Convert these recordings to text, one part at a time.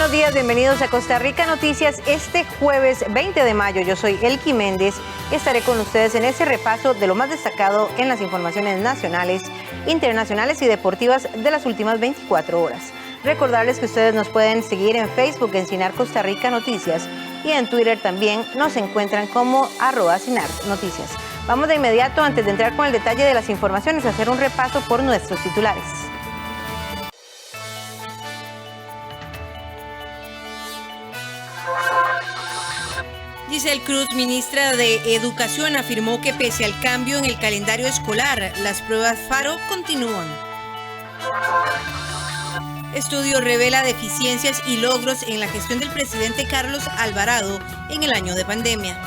buenos días, bienvenidos a Costa Rica Noticias este jueves 20 de mayo. Yo soy Elki Méndez y estaré con ustedes en ese repaso de lo más destacado en las informaciones nacionales, internacionales y deportivas de las últimas 24 horas. Recordarles que ustedes nos pueden seguir en Facebook en Cinar Costa Rica Noticias y en Twitter también nos encuentran como @Cinar Noticias. Vamos de inmediato, antes de entrar con el detalle de las informaciones, a hacer un repaso por nuestros titulares. Giselle Cruz, ministra de Educación, afirmó que pese al cambio en el calendario escolar, las pruebas FARO continúan. Estudio revela deficiencias y logros en la gestión del presidente Carlos Alvarado en el año de pandemia.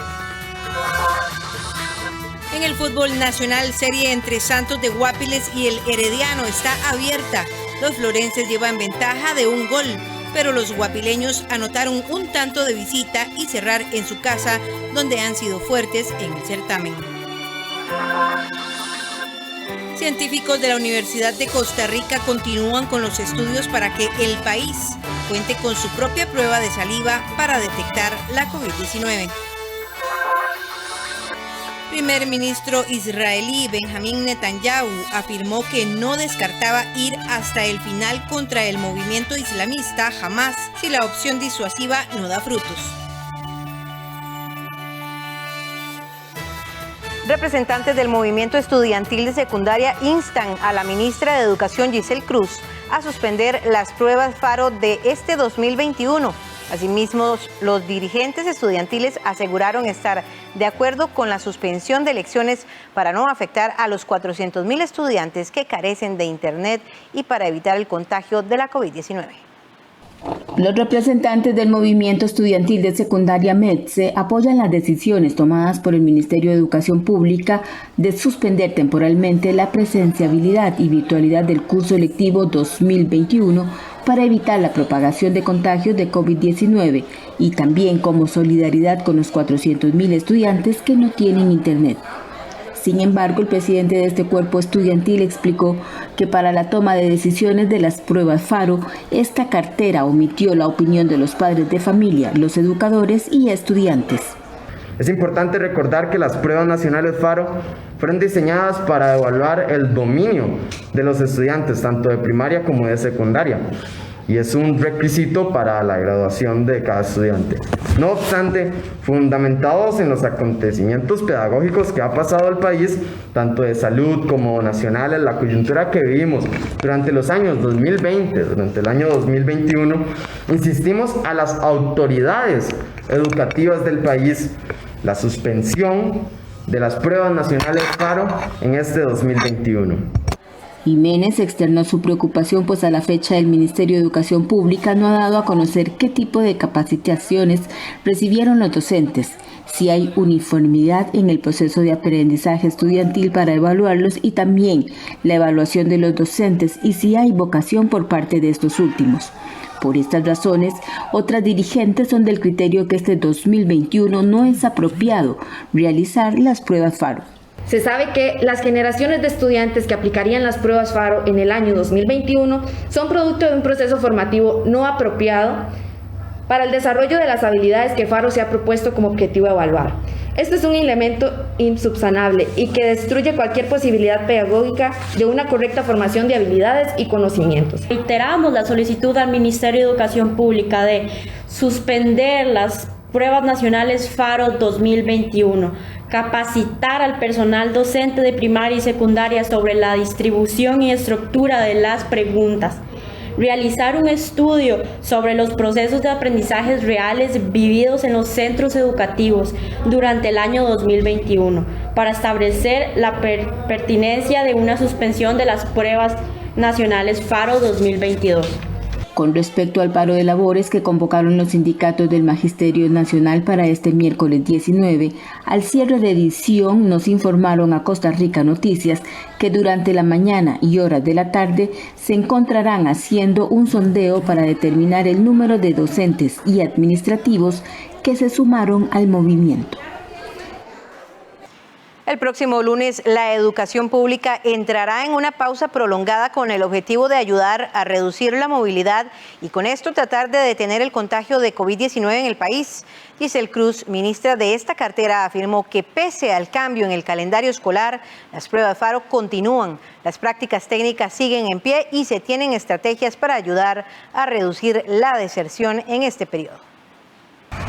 En el fútbol nacional, serie entre Santos de Guapiles y el Herediano está abierta. Los florenses llevan ventaja de 1 gol. Pero los guapileños anotaron un tanto de visita y cerrar en su casa, donde han sido fuertes en el certamen. Científicos de la Universidad de Costa Rica continúan con los estudios para que el país cuente con su propia prueba de saliva para detectar la COVID-19. Primer ministro israelí Benjamín Netanyahu afirmó que no descartaba ir hasta el final contra el movimiento islamista Hamás si la opción disuasiva no da frutos. Representantes del movimiento estudiantil de secundaria instan a la ministra de Educación Giselle Cruz a suspender las pruebas FARO de este 2021. Asimismo, los dirigentes estudiantiles aseguraron estar de acuerdo con la suspensión de elecciones para no afectar a los 400,000 estudiantes que carecen de Internet y para evitar el contagio de la COVID-19. Los representantes del movimiento estudiantil de secundaria METSE apoyan las decisiones tomadas por el Ministerio de Educación Pública de suspender temporalmente la presenciabilidad y virtualidad del curso lectivo 2021 para evitar la propagación de contagios de COVID-19 y también como solidaridad con los 400,000 estudiantes que no tienen Internet. Sin embargo, el presidente de este cuerpo estudiantil explicó que para la toma de decisiones de las pruebas FARO, esta cartera omitió la opinión de los padres de familia, los educadores y estudiantes. Es importante recordar que las pruebas nacionales FARO fueron diseñadas para evaluar el dominio de los estudiantes, tanto de primaria como de secundaria, y es un requisito para la graduación de cada estudiante. No obstante, fundamentados en los acontecimientos pedagógicos que ha pasado el país, tanto de salud como nacionales, la coyuntura que vivimos durante los años 2020, durante el año 2021, insistimos a las autoridades educativas del país la suspensión de las pruebas nacionales FARO en este 2021. Jiménez externó su preocupación, pues a la fecha el Ministerio de Educación Pública no ha dado a conocer qué tipo de capacitaciones recibieron los docentes, si hay uniformidad en el proceso de aprendizaje estudiantil para evaluarlos y también la evaluación de los docentes y si hay vocación por parte de estos últimos. Por estas razones, otras dirigentes son del criterio que este 2021 no es apropiado realizar las pruebas FARO. Se sabe que las generaciones de estudiantes que aplicarían las pruebas FARO en el año 2021 son producto de un proceso formativo no apropiado para el desarrollo de las habilidades que FARO se ha propuesto como objetivo evaluar. Este es un elemento insubsanable y que destruye cualquier posibilidad pedagógica de una correcta formación de habilidades y conocimientos. Reiteramos la solicitud al Ministerio de Educación Pública de suspender las pruebas nacionales FARO 2021, capacitar al personal docente de primaria y secundaria sobre la distribución y estructura de las preguntas, realizar un estudio sobre los procesos de aprendizajes reales vividos en los centros educativos durante el año 2021 para establecer la pertinencia de una suspensión de las pruebas nacionales FARO 2022. Con respecto al paro de labores que convocaron los sindicatos del Magisterio Nacional para este miércoles 19, al cierre de edición nos informaron a Costa Rica Noticias que durante la mañana y horas de la tarde se encontrarán haciendo un sondeo para determinar el número de docentes y administrativos que se sumaron al movimiento. El próximo lunes, la educación pública entrará en una pausa prolongada con el objetivo de ayudar a reducir la movilidad y con esto tratar de detener el contagio de COVID-19 en el país. Giselle Cruz, ministra de esta cartera, afirmó que pese al cambio en el calendario escolar, las pruebas FARO continúan, las prácticas técnicas siguen en pie y se tienen estrategias para ayudar a reducir la deserción en este periodo.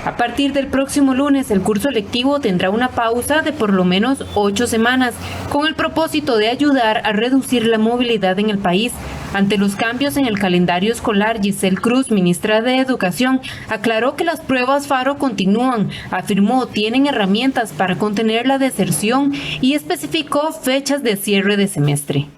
A partir del próximo lunes, el curso lectivo tendrá una pausa de por lo menos 8 semanas, con el propósito de ayudar a reducir la movilidad en el país. Ante los cambios en el calendario escolar, Giselle Cruz, ministra de Educación, aclaró que las pruebas FARO continúan. Afirmó tienen herramientas para contener la deserción y especificó fechas de cierre de semestre.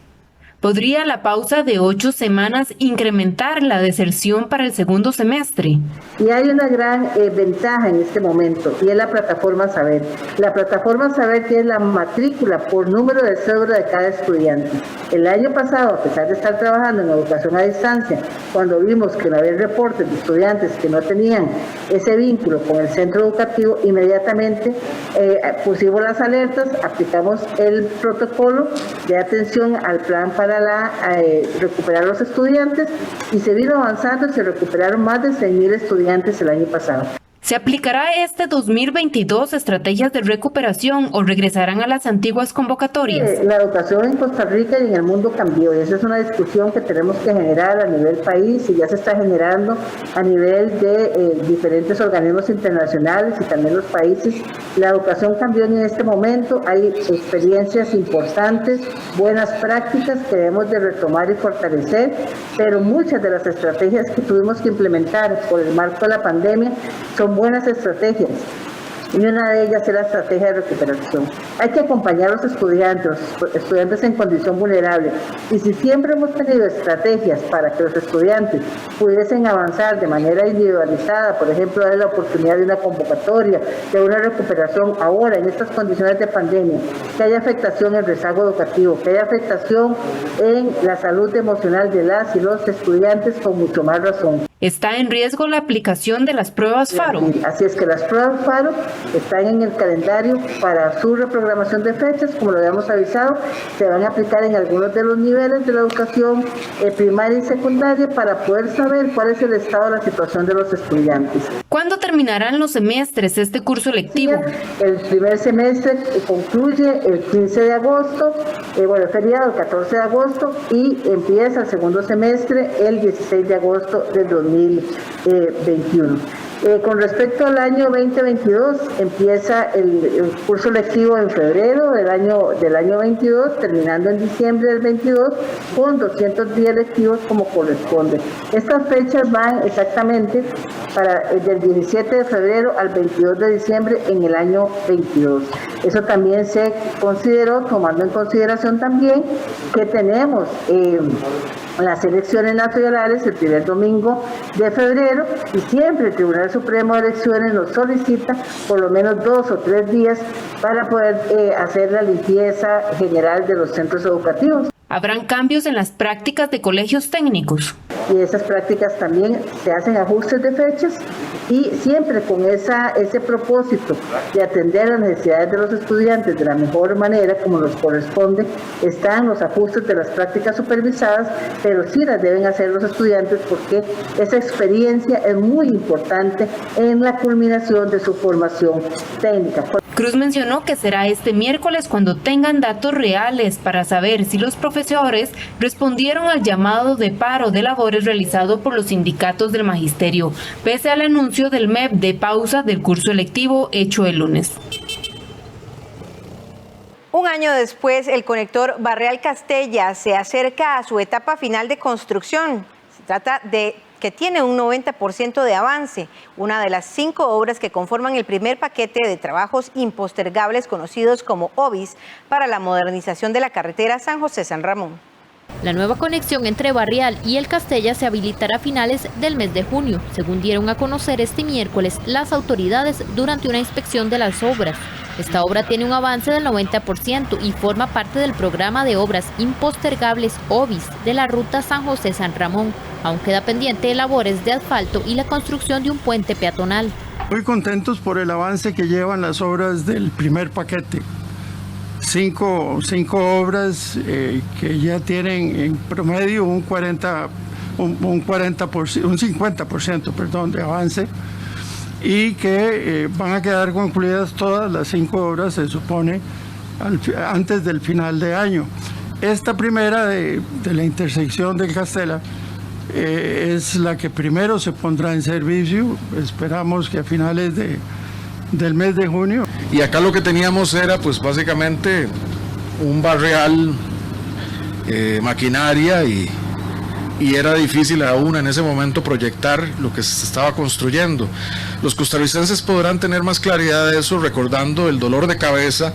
¿Podría la pausa de 8 semanas incrementar la deserción para el segundo semestre? Y hay una gran ventaja en este momento, y es la plataforma Saber. La plataforma Saber tiene la matrícula por número de cédula de cada estudiante. El año pasado, a pesar de estar trabajando en educación a distancia, cuando vimos que no había reportes de estudiantes que no tenían ese vínculo con el centro educativo, inmediatamente pusimos las alertas, aplicamos el protocolo de atención al plan para recuperar los estudiantes y se vino avanzando, se recuperaron más de 6.000 estudiantes el año pasado. ¿Se aplicará este 2022 estrategias de recuperación o regresarán a las antiguas convocatorias? La educación en Costa Rica y en el mundo cambió y esa es una discusión que tenemos que generar a nivel país y ya se está generando a nivel de diferentes organismos internacionales y también los países. La educación cambió en este momento, hay experiencias importantes, buenas prácticas que debemos de retomar y fortalecer, pero muchas de las estrategias que tuvimos que implementar por el marco de la pandemia son buenas estrategias y una de ellas es la estrategia de recuperación. Hay que acompañar a los estudiantes en condición vulnerable y si siempre hemos tenido estrategias para que los estudiantes pudiesen avanzar de manera individualizada, por ejemplo, darle la oportunidad de una convocatoria, de una recuperación ahora en estas condiciones de pandemia, que haya afectación en el rezago educativo, que haya afectación en la salud emocional de las y los estudiantes con mucho más razón. ¿Está en riesgo la aplicación de las pruebas FARO? Así es que las pruebas FARO están en el calendario para su reprogramación de fechas, como lo habíamos avisado, se van a aplicar en algunos de los niveles de la educación primaria y secundaria para poder saber cuál es el estado de la situación de los estudiantes. ¿Cuándo terminarán los semestres este curso lectivo? El primer semestre concluye el 15 de agosto, feriado el 14 de agosto y empieza el segundo semestre el 16 de agosto del 2021. Con respecto al año 2022, empieza el curso lectivo en febrero del año 22, terminando en diciembre del 22, con 210 lectivos como corresponde. Estas fechas van exactamente del 17 de febrero al 22 de diciembre en el año 22. Eso también se consideró, tomando en consideración también que tenemos las elecciones nacionales el primer domingo de febrero y siempre el Tribunal Supremo de Elecciones nos solicita por lo menos 2 o 3 días para poder hacer la limpieza general de los centros educativos. ¿Habrán cambios en las prácticas de colegios técnicos? Y esas prácticas también se hacen ajustes de fechas y siempre con ese propósito de atender las necesidades de los estudiantes de la mejor manera como nos corresponde, están los ajustes de las prácticas supervisadas, pero sí las deben hacer los estudiantes porque esa experiencia es muy importante en la culminación de su formación técnica. Cruz mencionó que será este miércoles cuando tengan datos reales para saber si los profesores respondieron al llamado de paro de labores realizado por los sindicatos del magisterio, pese al anuncio del MEP de pausa del curso electivo hecho el lunes. Un año después, el conector Barreal-Castella se acerca a su etapa final de construcción. Se trata de que tiene un 90% de avance, una de las 5 obras que conforman el primer paquete de trabajos impostergables conocidos como OBIS para la modernización de la carretera San José-San Ramón. La nueva conexión entre Barrial y el Castella se habilitará a finales del mes de junio, según dieron a conocer este miércoles las autoridades durante una inspección de las obras. Esta obra tiene un avance del 90% y forma parte del programa de obras impostergables OBIS de la ruta San José-San Ramón. Aún queda pendiente de labores de asfalto y la construcción de un puente peatonal. Muy contentos por el avance que llevan las obras del primer paquete. cinco obras que ya tienen en promedio un 50% de avance, y que van a quedar concluidas todas las 5 obras, se supone, antes del final de año. Esta primera de la intersección del Castela es la que primero se pondrá en servicio, esperamos que a finales del mes de junio. Y acá lo que teníamos era pues básicamente un barrial, maquinaria, y era difícil aún en ese momento proyectar lo que se estaba construyendo. Los costarricenses podrán tener más claridad de eso recordando el dolor de cabeza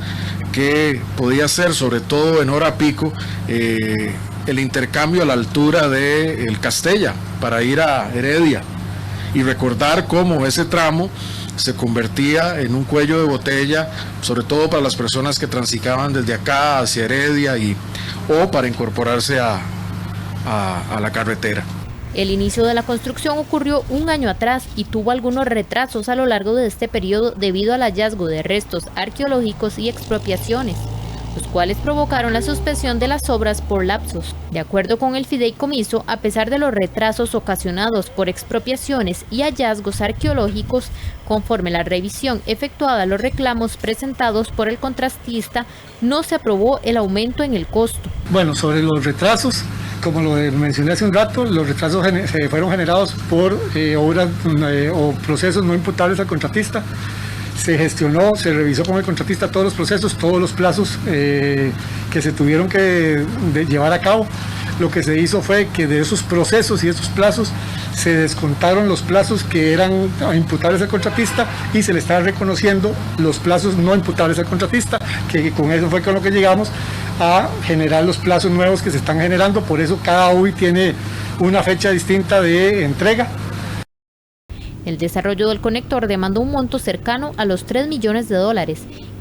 que podía ser, sobre todo en hora pico, el intercambio a la altura de El Castella para ir a Heredia, y recordar cómo ese tramo se convertía en un cuello de botella, sobre todo para las personas que transitaban desde acá hacia Heredia o para incorporarse a la carretera. El inicio de la construcción ocurrió un año atrás y tuvo algunos retrasos a lo largo de este periodo debido al hallazgo de restos arqueológicos y expropiaciones, los cuales provocaron la suspensión de las obras por lapsos. De acuerdo con el fideicomiso, a pesar de los retrasos ocasionados por expropiaciones y hallazgos arqueológicos, conforme la revisión efectuada a los reclamos presentados por el contratista, no se aprobó el aumento en el costo. Bueno, sobre los retrasos, como lo mencioné hace un rato, los retrasos fueron generados por obras o procesos no imputables al contratista. Se gestionó, se revisó con el contratista todos los procesos, todos los plazos que se tuvieron que llevar a cabo. Lo que se hizo fue que de esos procesos y esos plazos se descontaron los plazos que eran imputables al contratista y se le estaba reconociendo los plazos no imputables al contratista, que con eso fue con lo que llegamos a generar los plazos nuevos que se están generando. Por eso cada UBI tiene una fecha distinta de entrega. El desarrollo del conector demandó un monto cercano a los $3 millones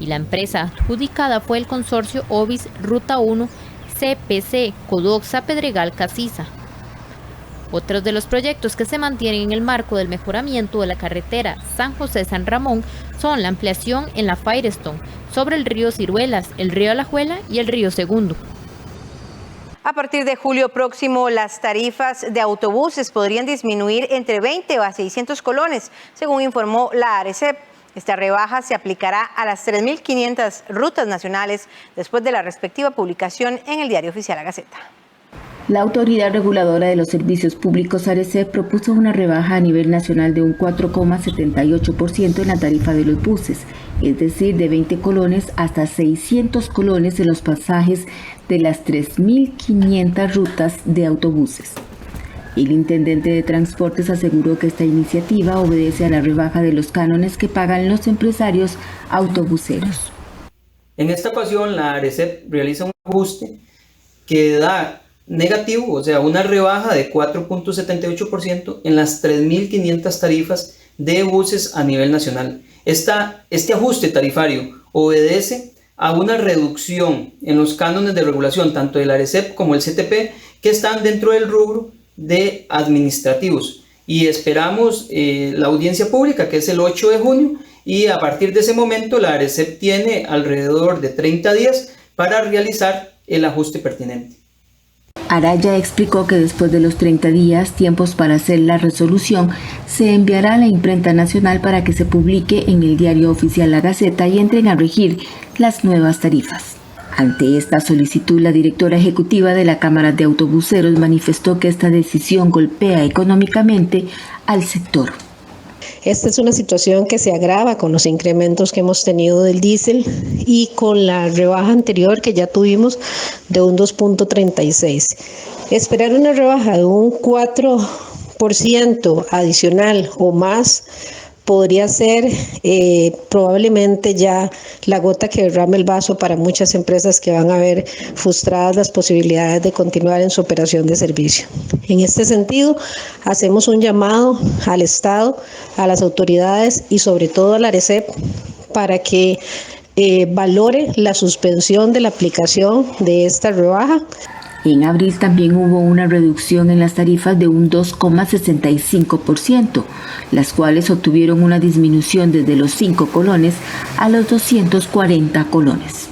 y la empresa adjudicada fue el consorcio OBIS Ruta 1 CPC Codoxa Pedregal Casisa. Otros de los proyectos que se mantienen en el marco del mejoramiento de la carretera San José-San Ramón son la ampliación en la Firestone sobre el río Ciruelas, el río Alajuela y el río Segundo. A partir de julio próximo, las tarifas de autobuses podrían disminuir entre 20 a 600 colones, según informó la ARECEP. Esta rebaja se aplicará a las 3.500 rutas nacionales después de la respectiva publicación en el Diario Oficial La Gaceta. La Autoridad Reguladora de los Servicios Públicos, ARECEP, propuso una rebaja a nivel nacional de un 4,78% en la tarifa de los buses, es decir, de 20 colones hasta 600 colones en los pasajes de las 3.500 rutas de autobuses. El intendente de Transportes aseguró que esta iniciativa obedece a la rebaja de los cánones que pagan los empresarios autobuseros. En esta ocasión, la ARECEP realiza un ajuste que da negativo, o sea, una rebaja de 4,78% en las 3.500 tarifas de buses a nivel nacional. Este ajuste tarifario obedece a una reducción en los cánones de regulación, tanto del ARECEP como el CTP, que están dentro del rubro de administrativos. Y esperamos la audiencia pública, que es el 8 de junio, y a partir de ese momento la ARECEP tiene alrededor de 30 días para realizar el ajuste pertinente. Araya explicó que después de los 30 días, tiempos para hacer la resolución, se enviará a la imprenta nacional para que se publique en el Diario Oficial La Gaceta y entren a regir las nuevas tarifas. Ante esta solicitud, la directora ejecutiva de la Cámara de Autobuseros manifestó que esta decisión golpea económicamente al sector. Esta es una situación que se agrava con los incrementos que hemos tenido del diésel y con la rebaja anterior que ya tuvimos de un 2,36. Esperar una rebaja de un 4% adicional o más podría ser probablemente ya la gota que derrame el vaso para muchas empresas que van a ver frustradas las posibilidades de continuar en su operación de servicio. En este sentido, hacemos un llamado al Estado, a las autoridades y sobre todo a la ARECEP para que valore la suspensión de la aplicación de esta rebaja. En abril también hubo una reducción en las tarifas de un 2,65%, las cuales obtuvieron una disminución desde los 5 colones a los 240 colones.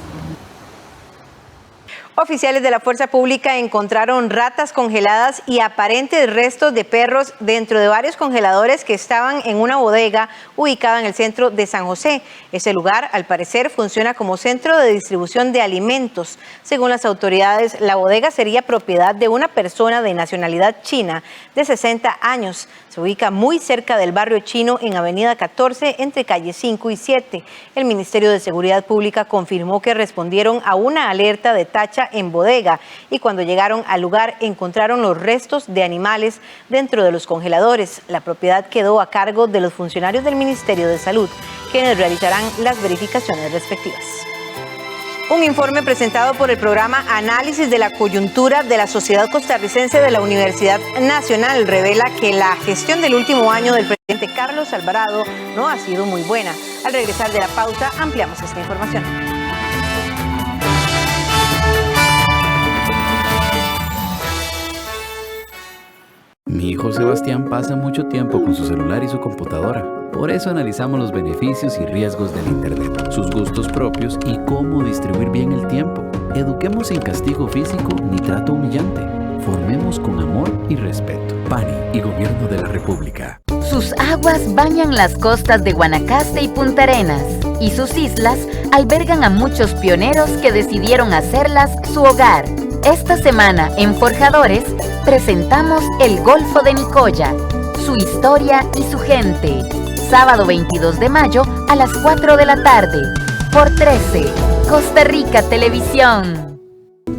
Oficiales de la Fuerza Pública encontraron ratas congeladas y aparentes restos de perros dentro de varios congeladores que estaban en una bodega ubicada en el centro de San José. Ese lugar, al parecer, funciona como centro de distribución de alimentos. Según las autoridades, la bodega sería propiedad de una persona de nacionalidad china de 60 años. Se ubica muy cerca del barrio chino en Avenida 14, entre calles 5 y 7. El Ministerio de Seguridad Pública confirmó que respondieron a una alerta de tacha en bodega y cuando llegaron al lugar encontraron los restos de animales dentro de los congeladores. La propiedad quedó a cargo de los funcionarios del Ministerio de Salud, quienes realizarán las verificaciones respectivas. Un informe presentado por el programa Análisis de la Coyuntura de la Sociedad Costarricense de la Universidad Nacional revela que la gestión del último año del presidente Carlos Alvarado no ha sido muy buena. Al regresar de la pausa ampliamos esta información. Mi hijo Sebastián pasa mucho tiempo con su celular y su computadora. Por eso analizamos los beneficios y riesgos del Internet, sus gustos propios y cómo distribuir bien el tiempo. Eduquemos sin castigo físico ni trato humillante. Formemos con amor y respeto. PANI y Gobierno de la República. Sus aguas bañan las costas de Guanacaste y Punta Arenas, y sus islas albergan a muchos pioneros que decidieron hacerlas su hogar. Esta semana en Forjadores presentamos el Golfo de Nicoya, su historia y su gente. Sábado 22 de mayo a las 4 de la tarde, por 13, Costa Rica Televisión.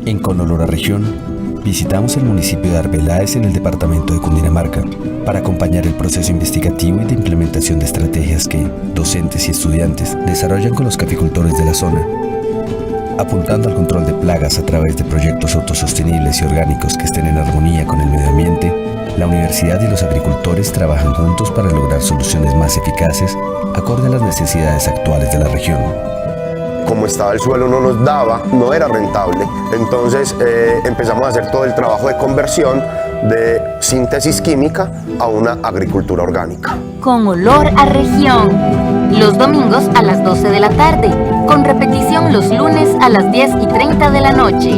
En Conolora Región, visitamos el municipio de Arbeláez en el departamento de Cundinamarca para acompañar el proceso investigativo y de implementación de estrategias que docentes y estudiantes desarrollan con los caficultores de la zona, apuntando al control de plagas a través de proyectos autosostenibles y orgánicos que estén en armonía con el medio ambiente. La universidad y los agricultores trabajan juntos para lograr soluciones más eficaces acorde a las necesidades actuales de la región. Como estaba el suelo no nos daba, no era rentable, entonces empezamos a hacer todo el trabajo de conversión de síntesis química a una agricultura orgánica. Con olor a región, los domingos a las 12 de la tarde, con repetición los lunes a las 10:30 de la noche,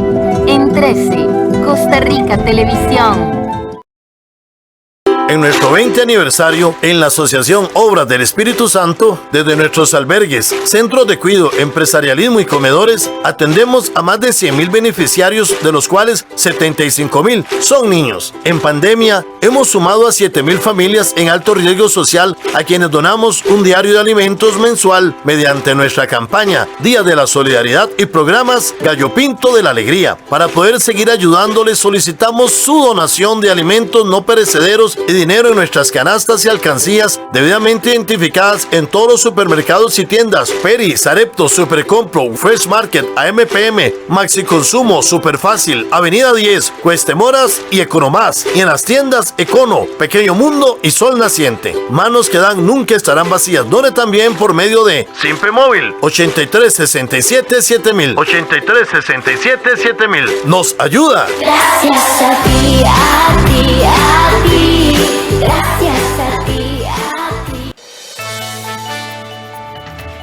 en 13, Costa Rica Televisión. En nuestro 20 aniversario, en la Asociación Obras del Espíritu Santo, desde nuestros albergues, centros de cuidado, empresarialismo y comedores, atendemos a más de 100,000 beneficiarios, de los cuales 75,000 son niños. En pandemia, hemos sumado a 7,000 familias en alto riesgo social a quienes donamos un diario de alimentos mensual mediante nuestra campaña Día de la Solidaridad y programas Gallo Pinto de la Alegría. Para poder seguir ayudándoles, solicitamos su donación de alimentos no perecederos y dinero en nuestras canastas y alcancías debidamente identificadas en todos los supermercados y tiendas Peri, Sarepto, Supercompro, Fresh Market, AMPM, Maxi Consumo, Superfácil, Avenida 10, Cuestemoras y Economás, y en las tiendas Econo, Pequeño Mundo y Sol Naciente. Manos que dan nunca estarán vacías. Done también por medio de Simpe Móvil 83677000 83677000. Nos ayuda. Gracias a ti, a ti, a ti. Gracias a ti, a ti.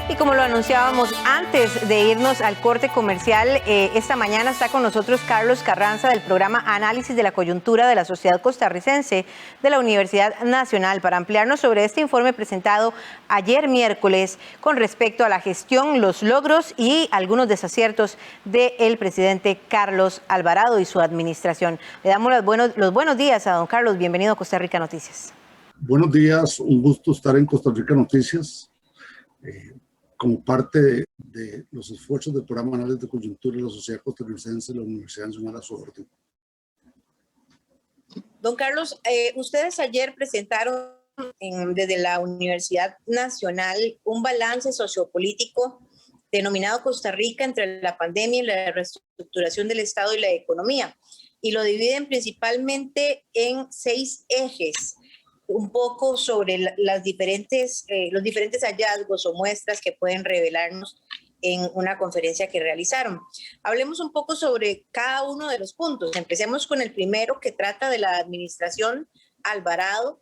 Y como lo anunciábamos antes de irnos al corte comercial, esta mañana está con nosotros Carlos Carranza del programa Análisis de la Coyuntura de la Sociedad Costarricense de la Universidad Nacional para ampliarnos sobre este informe presentado ayer miércoles con respecto a la gestión, los logros y algunos desaciertos del presidente Carlos Alvarado y su administración. Le damos los buenos días a don Carlos. Bienvenido a Costa Rica Noticias. Buenos días, un gusto estar en Costa Rica Noticias. Como parte de los esfuerzos del programa Análisis de Coyuntura de la Sociedad Costarricense de la Universidad Nacional a su orden. Don Carlos, ustedes ayer presentaron desde la Universidad Nacional un balance sociopolítico denominado Costa Rica entre la pandemia y la reestructuración del Estado y la economía, y lo dividen principalmente en 6 ejes. Un poco sobre los diferentes hallazgos o muestras que pueden revelarnos en una conferencia que realizaron. Hablemos un poco sobre cada uno de los puntos. Empecemos con el primero, que trata de la administración Alvarado.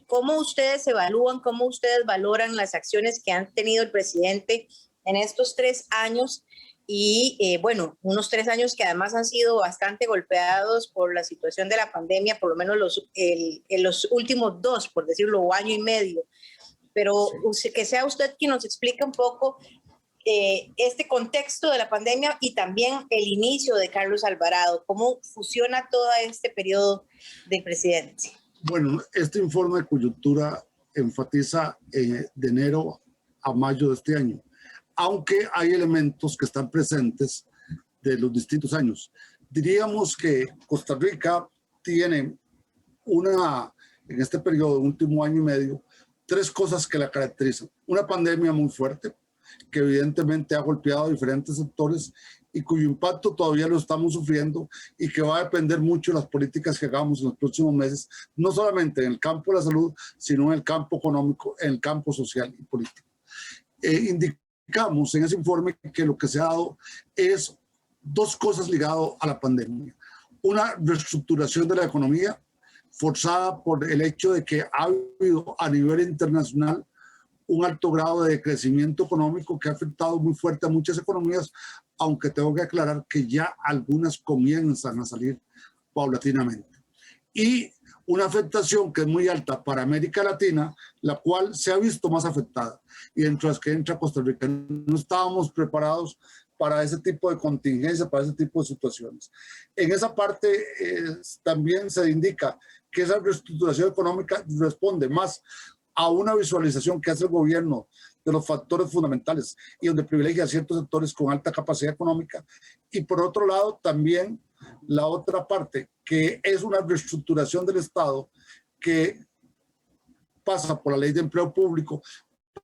¿Cómo ustedes evalúan, cómo ustedes valoran las acciones que han tenido el presidente en estos 3 años y bueno, unos 3 años que además han sido bastante golpeados por la situación de la pandemia, por lo menos los últimos 2, por decirlo, o año y medio. Pero que sea usted quien nos explique un poco este contexto de la pandemia y también el inicio de Carlos Alvarado, cómo fusiona todo este periodo del presidente. Bueno, este informe de coyuntura enfatiza de enero a mayo de este año, aunque hay elementos que están presentes de los distintos años. Diríamos que Costa Rica tiene en este periodo, último año y medio, 3 cosas que la caracterizan. Una pandemia muy fuerte, que evidentemente ha golpeado a diferentes sectores y cuyo impacto todavía lo estamos sufriendo y que va a depender mucho de las políticas que hagamos en los próximos meses, no solamente en el campo de la salud, sino en el campo económico, en el campo social y político. Indicamos en ese informe que lo que se ha dado es 2 cosas ligadas a la pandemia. Una reestructuración de la economía forzada por el hecho de que ha habido a nivel internacional un alto grado de crecimiento económico que ha afectado muy fuerte a muchas economías, aunque tengo que aclarar que ya algunas comienzan a salir paulatinamente. Y una afectación que es muy alta para América Latina, la cual se ha visto más afectada. Y dentro de las que entra Costa Rica, no estábamos preparados para ese tipo de contingencia, para ese tipo de situaciones. En esa parte también se indica que esa reestructuración económica responde más a una visualización que hace el gobierno de los factores fundamentales y donde privilegia a ciertos sectores con alta capacidad económica. Y por otro lado, también la otra parte, que es una reestructuración del Estado que pasa por la ley de empleo público,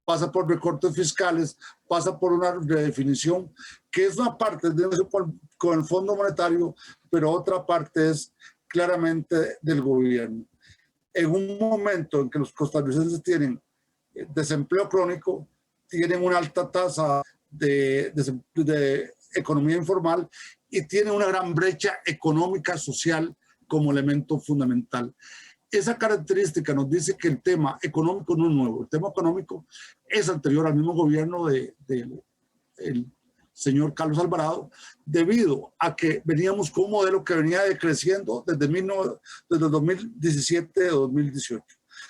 pasa por recortes fiscales, pasa por una redefinición, que es una parte de eso con el Fondo Monetario, pero otra parte es claramente del gobierno. En un momento en que los costarricenses tienen desempleo crónico, tienen una alta tasa de economía informal y tienen una gran brecha económica social como elemento fundamental. Esa característica nos dice que el tema económico no es nuevo. El tema económico es anterior al mismo gobierno del señor Carlos Alvarado, debido a que veníamos con un modelo que venía decreciendo desde 2017 a 2018.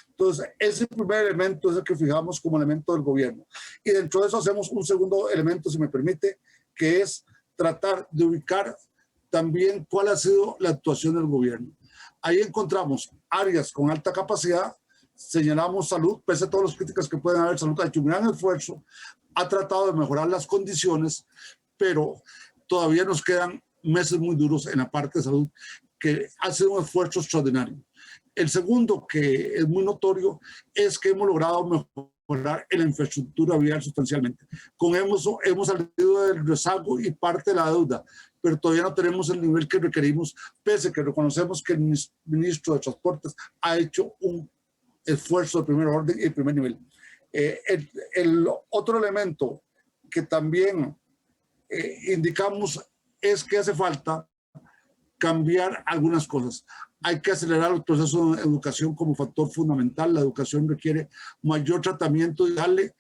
Entonces, ese primer elemento es el que fijamos como elemento del gobierno. Y dentro de eso hacemos un segundo elemento, si me permite, que es tratar de ubicar también cuál ha sido la actuación del gobierno. Ahí encontramos áreas con alta capacidad, señalamos salud, pese a todas las críticas que pueden haber, salud ha hecho un gran esfuerzo, ha tratado de mejorar las condiciones, pero todavía nos quedan meses muy duros en la parte de salud, que ha sido un esfuerzo extraordinario. El segundo, que es muy notorio, es que hemos logrado mejorar en la infraestructura vial sustancialmente. Con eso hemos salido del rezago y parte de la deuda, pero todavía no tenemos el nivel que requerimos, pese a que reconocemos que el ministro de Transportes ha hecho un esfuerzo de primer orden y de primer nivel. El otro elemento que también indicamos es que hace falta cambiar algunas cosas. Hay que acelerar el proceso de educación como factor fundamental. La educación requiere mayor tratamiento y darle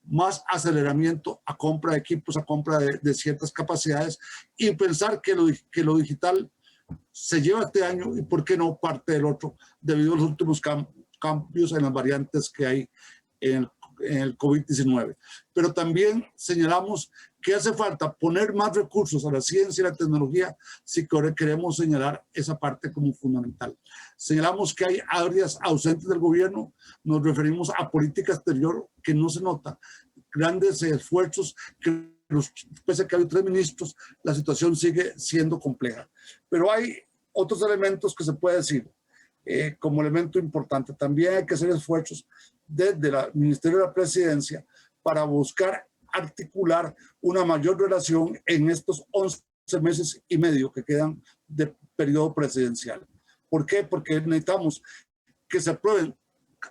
más aceleramiento a compra de equipos, a compra de ciertas capacidades y pensar que lo digital se lleva este año y por qué no parte del otro debido a los últimos cambios en las variantes que hay en el COVID-19. Pero también señalamos que hace falta poner más recursos a la ciencia y la tecnología si queremos señalar esa parte como fundamental. Señalamos que hay áreas ausentes del gobierno, nos referimos a política exterior que no se nota, grandes esfuerzos que pese a que hay 3 ministros, la situación sigue siendo compleja. Pero hay otros elementos que se puede decir como elemento importante. También hay que hacer esfuerzos desde el Ministerio de la Presidencia para buscar articular una mayor relación en estos 11 meses y medio que quedan de periodo presidencial. ¿Por qué? Porque necesitamos que se aprueben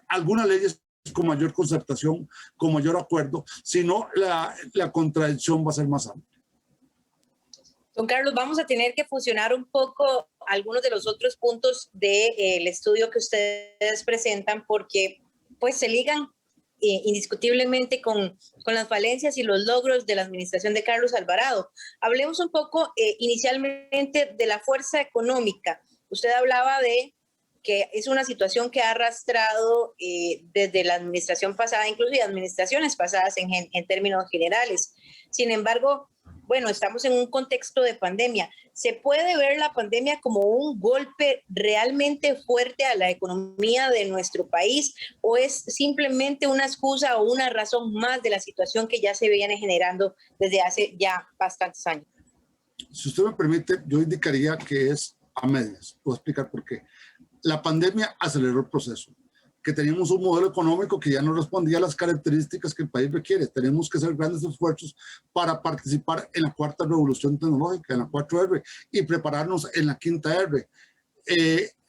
algunas leyes con mayor concertación, con mayor acuerdo, si no la contradicción va a ser más amplia. Don Carlos, vamos a tener que fusionar un poco algunos de los otros puntos del estudio que ustedes presentan porque pues se ligan indiscutiblemente con las falencias y los logros de la administración de Carlos Alvarado. Hablemos un poco inicialmente de la fuerza económica. Usted hablaba de que es una situación que ha arrastrado desde la administración pasada, incluso administraciones pasadas en términos generales. Sin embargo, bueno, estamos en un contexto de pandemia. ¿Se puede ver la pandemia como un golpe realmente fuerte a la economía de nuestro país o es simplemente una excusa o una razón más de la situación que ya se viene generando desde hace ya bastantes años? Si usted me permite, yo indicaría que es a medias. Puedo explicar por qué. La pandemia aceleró el proceso, que teníamos un modelo económico que ya no respondía a las características que el país requiere. Tenemos que hacer grandes esfuerzos para participar en la cuarta revolución tecnológica, en la 4R, y prepararnos en la quinta R.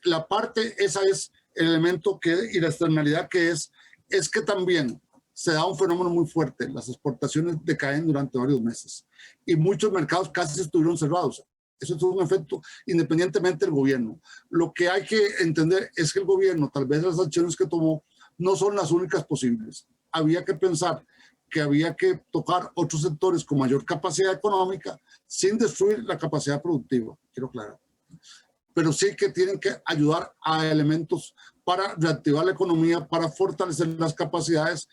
La parte, esa es el elemento y la externalidad que es que también se da un fenómeno muy fuerte. Las exportaciones decaen durante varios meses y muchos mercados casi estuvieron cerrados. Eso es un efecto independientemente del gobierno. Lo que hay que entender es que el gobierno, tal vez las acciones que tomó, no son las únicas posibles. Había que pensar que había que tocar otros sectores con mayor capacidad económica sin destruir la capacidad productiva, quiero aclarar. Pero sí que tienen que ayudar a elementos para reactivar la economía, para fortalecer las capacidades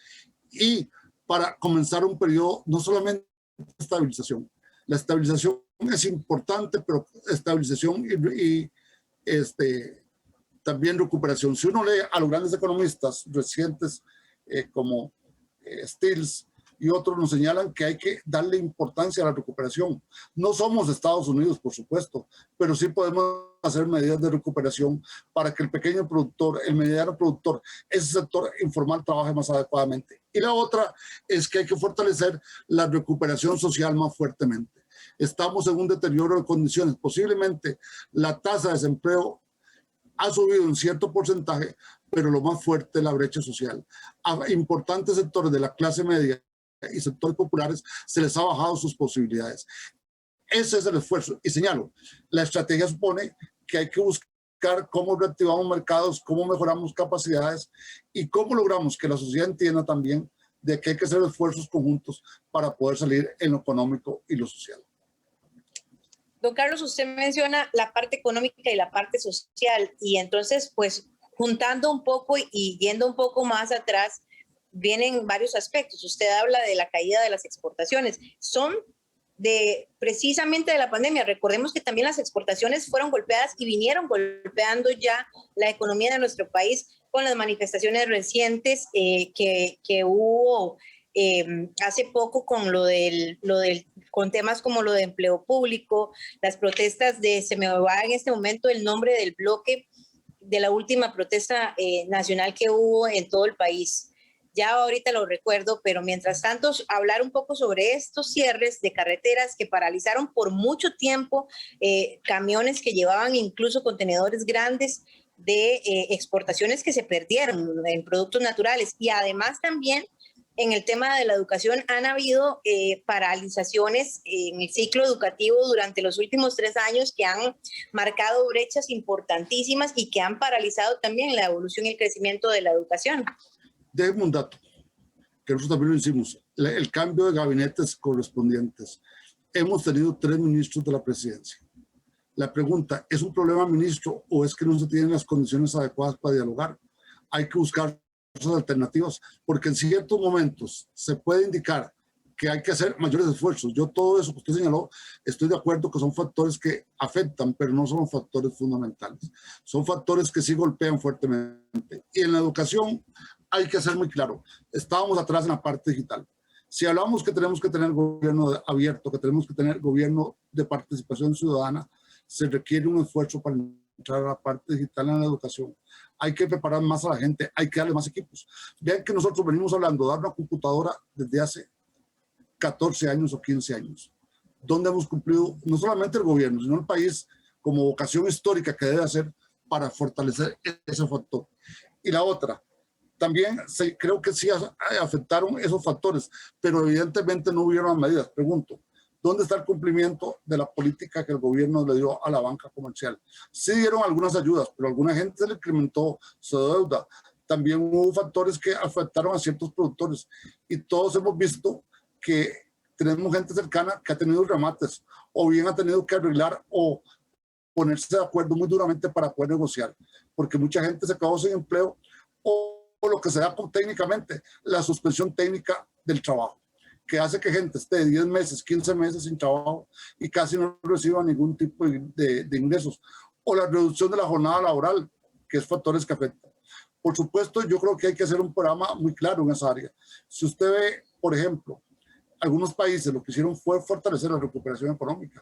y para comenzar un periodo no solamente de estabilización. La estabilización es importante, pero estabilización y también recuperación. Si uno lee a los grandes economistas recientes como Stills y otros, nos señalan que hay que darle importancia a la recuperación. No somos Estados Unidos, por supuesto, pero sí podemos hacer medidas de recuperación para que el pequeño productor, el mediano productor, ese sector informal trabaje más adecuadamente. Y la otra es que hay que fortalecer la recuperación social más fuertemente. Estamos en un deterioro de condiciones. Posiblemente la tasa de desempleo ha subido en cierto porcentaje, pero lo más fuerte es la brecha social. A importantes sectores de la clase media y sectores populares se les ha bajado sus posibilidades. Ese es el esfuerzo. Y señalo, la estrategia supone que hay que buscar cómo reactivamos mercados, cómo mejoramos capacidades y cómo logramos que la sociedad entienda también de que hay que hacer esfuerzos conjuntos para poder salir en lo económico y lo social. Don Carlos, usted menciona la parte económica y la parte social y entonces pues juntando un poco y yendo un poco más atrás vienen varios aspectos. Usted habla de la caída de las exportaciones. Son precisamente de la pandemia. Recordemos que también las exportaciones fueron golpeadas y vinieron golpeando ya la economía de nuestro país con las manifestaciones recientes que hubo hace poco con con temas como lo de empleo público, las protestas se me va en este momento el nombre del bloque de la última protesta nacional que hubo en todo el país. Ya ahorita lo recuerdo, pero mientras tanto hablar un poco sobre estos cierres de carreteras que paralizaron por mucho tiempo camiones que llevaban incluso contenedores grandes de exportaciones que se perdieron en productos naturales y además también en el tema de la educación han habido paralizaciones en el ciclo educativo durante los últimos 3 años que han marcado brechas importantísimas y que han paralizado también la evolución y el crecimiento de la educación. Déjeme un dato, que nosotros también lo hicimos, el cambio de gabinetes correspondientes. Hemos tenido 3 ministros de la presidencia. La pregunta, ¿es un problema, ministro, o es que no se tienen las condiciones adecuadas para dialogar? Hay que buscar alternativas, porque en ciertos momentos se puede indicar que hay que hacer mayores esfuerzos. Yo todo eso que usted señaló, estoy de acuerdo que son factores que afectan, pero no son factores fundamentales. Son factores que sí golpean fuertemente. Y en la educación hay que ser muy claro, estábamos atrás en la parte digital. Si hablamos que tenemos que tener gobierno abierto, que tenemos que tener gobierno de participación ciudadana, se requiere un esfuerzo para entrar a la parte digital en la educación. Hay que preparar más a la gente, hay que darle más equipos. Vean que nosotros venimos hablando de dar una computadora desde hace 14 años o 15 años, donde hemos cumplido no solamente el gobierno, sino el país como vocación histórica que debe hacer para fortalecer ese factor. Y la otra, también creo que sí afectaron esos factores, pero evidentemente no hubieron medidas. Pregunto, ¿dónde está el cumplimiento de la política que el gobierno le dio a la banca comercial? Sí dieron algunas ayudas, pero a alguna gente se le incrementó su deuda. también hubo factores que afectaron a ciertos productores y todos hemos visto que tenemos gente cercana que ha tenido remates o bien ha tenido que arreglar o ponerse de acuerdo muy duramente para poder negociar, porque mucha gente se quedó sin empleo o lo que se da técnicamente, la suspensión técnica del trabajo, que hace que gente esté 10 meses, 15 meses sin trabajo y casi no reciba ningún tipo de ingresos, o la reducción de la jornada laboral, que es factores que afectan. Por supuesto, yo creo que hay que hacer un programa muy claro en esa área. Si usted ve, por ejemplo, algunos países lo que hicieron fue fortalecer la recuperación económica.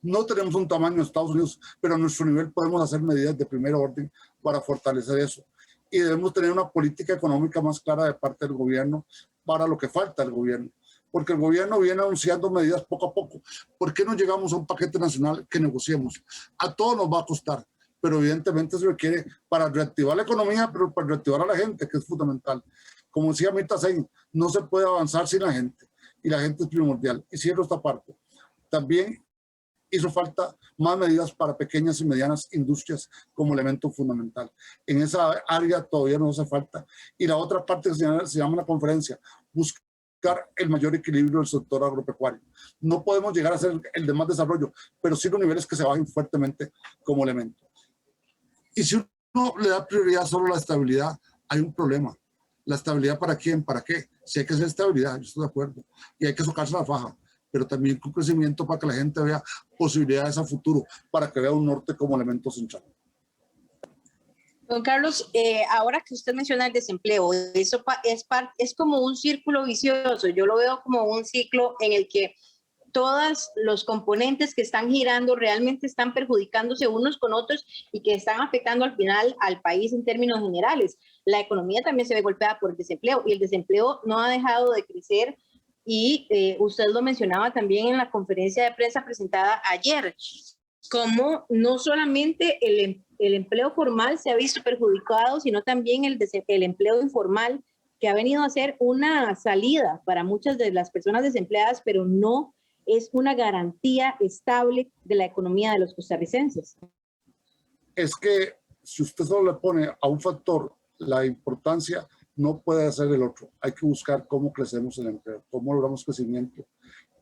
No tenemos un tamaño de Estados Unidos, pero a nuestro nivel podemos hacer medidas de primer orden para fortalecer eso. Y debemos tener una política económica más clara de parte del gobierno para lo que falta del gobierno. Porque el gobierno viene anunciando medidas poco a poco. ¿Por qué no llegamos a un paquete nacional que negociemos? A todos nos va a costar, pero evidentemente se requiere para reactivar la economía, pero para reactivar a la gente, que es fundamental. Como decía Mirta Sen, no se puede avanzar sin la gente, y la gente es primordial. Y cierro esta parte. También hizo falta más medidas para pequeñas y medianas industrias como elemento fundamental. En esa área todavía nos hace falta. Y la otra parte que se llama la conferencia, buscar el mayor equilibrio del sector agropecuario. No podemos llegar a ser el de más desarrollo, pero sí los niveles que se bajen fuertemente como elemento. Y si uno le da prioridad solo a la estabilidad, hay un problema. ¿La estabilidad para quién? ¿Para qué? Si hay que hacer estabilidad, yo estoy de acuerdo. Y hay que socarse la faja, pero también con crecimiento para que la gente vea posibilidades a futuro, para que vea un norte como elemento central. Don Carlos, ahora que usted menciona el desempleo, eso es como un círculo vicioso. Yo lo veo como un ciclo en el que todos los componentes que están girando realmente están perjudicándose unos con otros y que están afectando al final al país en términos generales. La economía también se ve golpeada por el desempleo y el desempleo no ha dejado de crecer y usted lo mencionaba también en la conferencia de prensa presentada ayer, como no solamente el empleo formal se ha visto perjudicado, sino también el empleo informal, que ha venido a ser una salida para muchas de las personas desempleadas, pero no es una garantía estable de la economía de los costarricenses. Es que si usted solo le pone a un factor la importancia, no puede hacer el otro. Hay que buscar cómo crecemos el empleo, cómo logramos crecimiento,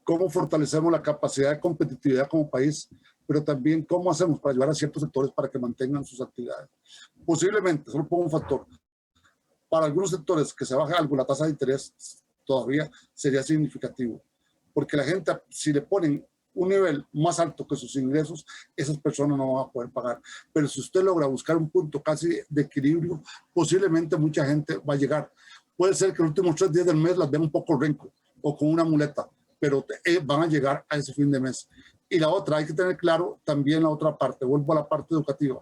cómo fortalecemos la capacidad de competitividad como país, pero también cómo hacemos para ayudar a ciertos sectores para que mantengan sus actividades. Posiblemente, solo pongo un factor, para algunos sectores que se baje algo la tasa de interés todavía sería significativo, porque la gente, si le ponen un nivel más alto que sus ingresos, esas personas no van a poder pagar. Pero si usted logra buscar un punto casi de equilibrio, posiblemente mucha gente va a llegar. Puede ser que los últimos 3 días del mes las vean un poco renco o con una muleta, pero van a llegar a ese fin de mes. Y la otra, hay que tener claro también la otra parte, vuelvo a la parte educativa.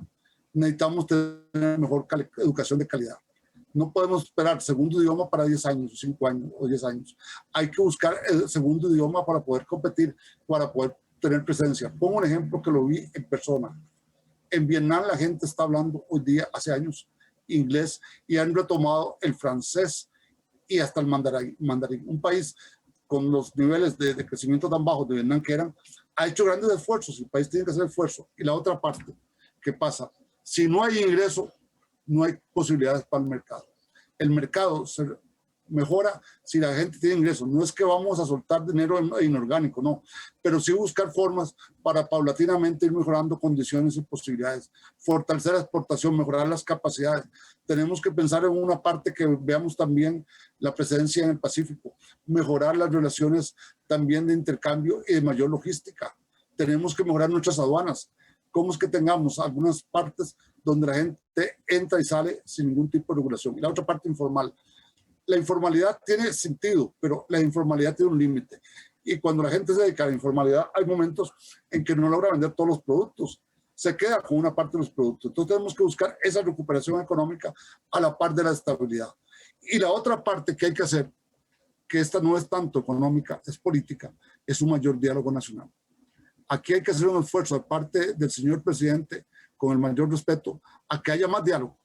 Necesitamos tener mejor educación de calidad. No podemos esperar segundo idioma para 10 años, 5 años o 10 años. Hay que buscar el segundo idioma para poder competir, para poder tener presencia. Pongo un ejemplo que lo vi en persona. En Vietnam la gente está hablando hoy día, hace años, inglés y han retomado el francés y hasta el mandarín. Un país con los niveles de crecimiento tan bajos de Vietnam que eran, ha hecho grandes esfuerzos. El país tiene que hacer esfuerzo. Y la otra parte, ¿qué pasa? Si no hay ingreso, no hay posibilidades para el mercado. El mercado se mejora si la gente tiene ingresos. No es que vamos a soltar dinero inorgánico, no, pero sí buscar formas para paulatinamente ir mejorando condiciones y posibilidades, fortalecer la exportación, mejorar las capacidades. Tenemos que pensar en una parte que veamos también la presencia en el Pacífico, mejorar las relaciones también de intercambio y de mayor logística. Tenemos que mejorar nuestras aduanas. ¿Cómo es que tengamos algunas partes donde la gente entra y sale sin ningún tipo de regulación? Y la otra parte informal. La informalidad tiene sentido, pero la informalidad tiene un límite. Y cuando la gente se dedica a la informalidad, hay momentos en que no logra vender todos los productos. Se queda con una parte de los productos. Entonces tenemos que buscar esa recuperación económica a la par de la estabilidad. Y la otra parte que hay que hacer, que esta no es tanto económica, es política, es un mayor diálogo nacional. Aquí hay que hacer un esfuerzo de parte del señor presidente, con el mayor respeto, a que haya más diálogo,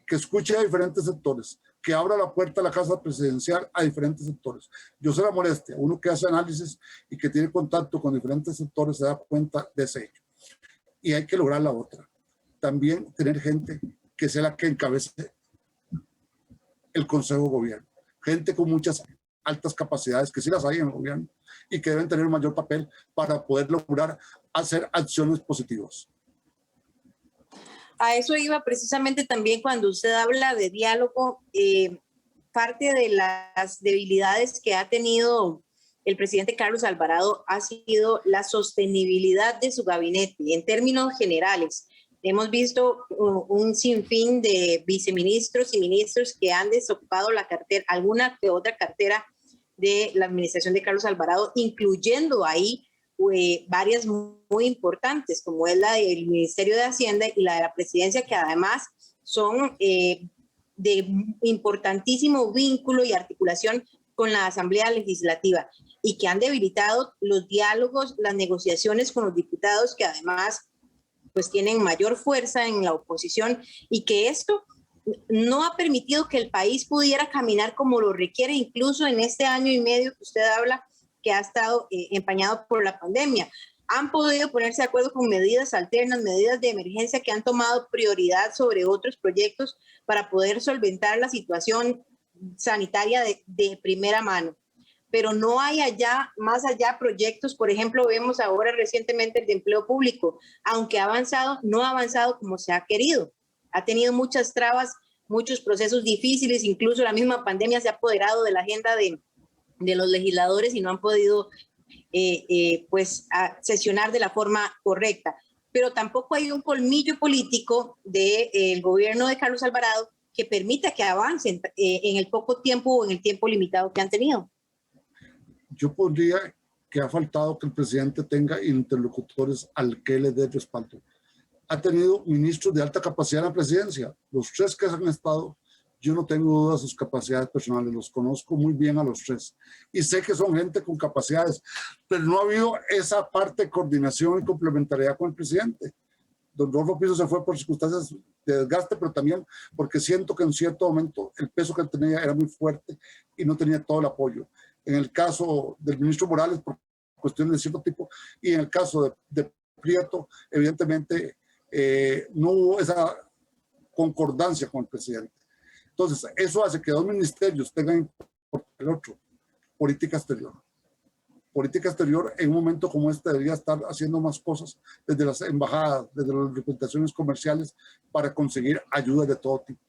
que escuche a diferentes sectores, que abra la puerta a la casa presidencial a diferentes sectores. Yo sé la molestia, uno que hace análisis y que tiene contacto con diferentes sectores se da cuenta de ese hecho. Y hay que lograr la otra. También tener gente que sea la que encabece el Consejo de Gobierno. Gente con muchas altas capacidades, que sí las hay en el gobierno, y que deben tener un mayor papel para poder lograr hacer acciones positivas. A eso iba precisamente también cuando usted habla de diálogo. Parte de las debilidades que ha tenido el presidente Carlos Alvarado ha sido la sostenibilidad de su gabinete en términos generales. Hemos visto un sinfín de viceministros y ministros que han desocupado la cartera, alguna que otra cartera de la administración de Carlos Alvarado, incluyendo ahí varias muy importantes, como es la del Ministerio de Hacienda y la de la Presidencia, que además son de importantísimo vínculo y articulación con la Asamblea Legislativa, y que han debilitado los diálogos, las negociaciones con los diputados, que además pues tienen mayor fuerza en la oposición, y que esto no ha permitido que el país pudiera caminar como lo requiere, incluso en este año y medio que usted habla, que ha estado empañado por la pandemia. Han podido ponerse de acuerdo con medidas alternas, medidas de emergencia que han tomado prioridad sobre otros proyectos para poder solventar la situación sanitaria de primera mano. Pero no hay más allá proyectos. Por ejemplo, vemos ahora recientemente el de empleo público, aunque ha avanzado, no ha avanzado como se ha querido. Ha tenido muchas trabas, muchos procesos difíciles, incluso la misma pandemia se ha apoderado de la agenda de los legisladores y no han podido sesionar de la forma correcta. Pero tampoco hay un colmillo político del gobierno de Carlos Alvarado que permita que avancen en el poco tiempo o en el tiempo limitado que han tenido. Yo pondría que ha faltado que el presidente tenga interlocutores al que le dé respaldo. Ha tenido ministros de alta capacidad en la presidencia. Los tres que han estado, yo no tengo dudas de sus capacidades personales, los conozco muy bien a los tres. Y sé que son gente con capacidades, pero no ha habido esa parte de coordinación y complementariedad con el presidente. Don Rodolfo Piso se fue por circunstancias de desgaste, pero también porque siento que en cierto momento el peso que él tenía era muy fuerte y no tenía todo el apoyo. En el caso del ministro Morales, por cuestiones de cierto tipo, y en el caso de Prieto, evidentemente no hubo esa concordancia con el presidente. Entonces, eso hace que dos ministerios tengan por el otro política exterior. Política exterior en un momento como este debería estar haciendo más cosas desde las embajadas, desde las representaciones comerciales para conseguir ayuda de todo tipo.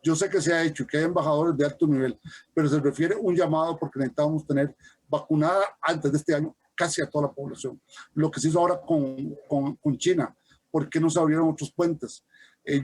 Yo sé que se ha hecho y que hay embajadores de alto nivel, pero se refiere un llamado porque necesitábamos tener vacunada antes de este año casi a toda la población. Lo que se hizo ahora con China, ¿por qué no se abrieron otros puentes?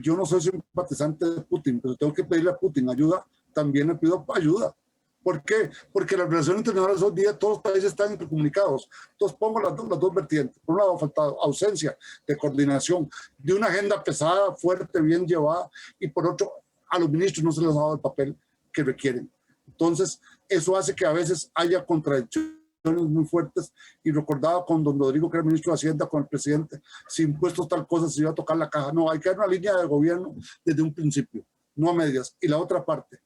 Yo no soy simpatizante de Putin, pero tengo que pedirle a Putin ayuda, también le pido ayuda. ¿Por qué? Porque las relaciones internacionales hoy día todos los países están intercomunicados. Entonces pongo las dos vertientes. Por un lado ha faltado ausencia de coordinación, de una agenda pesada, fuerte, bien llevada, y por otro a los ministros no se les ha dado el papel que requieren. Entonces eso hace que a veces haya contradicciones muy fuertes, y recordaba con don Rodrigo, que era ministro de Hacienda, con el presidente, si impuestos tal cosa se iba a tocar la caja. No, hay que dar una línea de gobierno desde un principio, no a medias. Y la otra parte,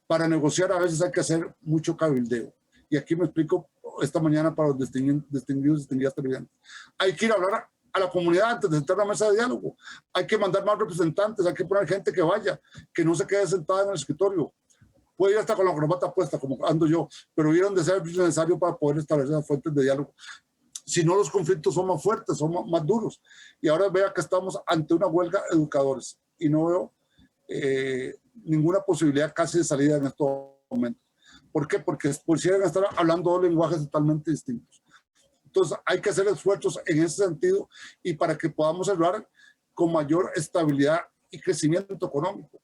para negociar a veces hay que hacer mucho cabildeo. Y aquí me explico esta mañana para los distinguidas televidentes. Hay que ir a hablar a la comunidad antes de sentar a la mesa de diálogo. Hay que mandar más representantes, hay que poner gente que vaya, que no se quede sentada en el escritorio. Puede ir hasta con la corbata puesta, como ando yo, pero vieron de ser necesario para poder establecer las fuentes de diálogo. Si no, los conflictos son más fuertes, son más duros. Y ahora vea que estamos ante una huelga de educadores y no veo ninguna posibilidad casi de salida en estos momentos. ¿Por qué? Porque quisieran estar hablando dos lenguajes totalmente distintos. Entonces hay que hacer esfuerzos en ese sentido, y para que podamos cerrar con mayor estabilidad y crecimiento económico,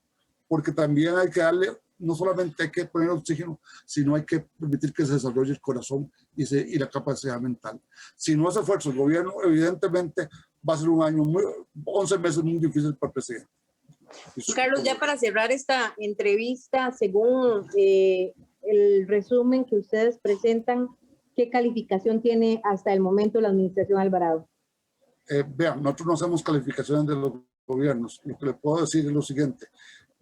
porque también hay que darle, no solamente hay que poner oxígeno, sino hay que permitir que se desarrolle el corazón y la capacidad mental. Si no hace esfuerzo el gobierno, evidentemente va a ser un año 11 meses muy difícil para el presidente. Carlos, ya para cerrar esta entrevista, según el resumen que ustedes presentan, ¿qué calificación tiene hasta el momento la administración Alvarado? Vean, nosotros no hacemos calificaciones de los gobiernos. Lo que le puedo decir es lo siguiente,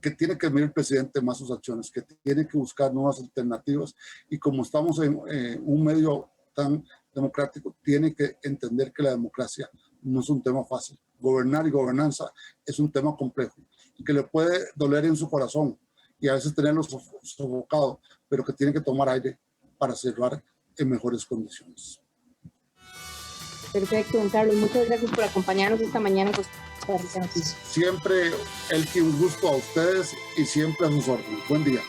que tiene que medir el presidente más sus acciones, que tiene que buscar nuevas alternativas, y como estamos en un medio tan democrático, tiene que entender que la democracia no es un tema fácil. Gobernar y gobernanza es un tema complejo, que le puede doler en su corazón, y a veces tenerlos sofocados, pero que tienen que tomar aire para cerrar en mejores condiciones. Perfecto, don Carlos. Muchas gracias por acompañarnos esta mañana en Costa Rica Noticias. Siempre, un gusto a ustedes y siempre a sus órdenes. Buen día.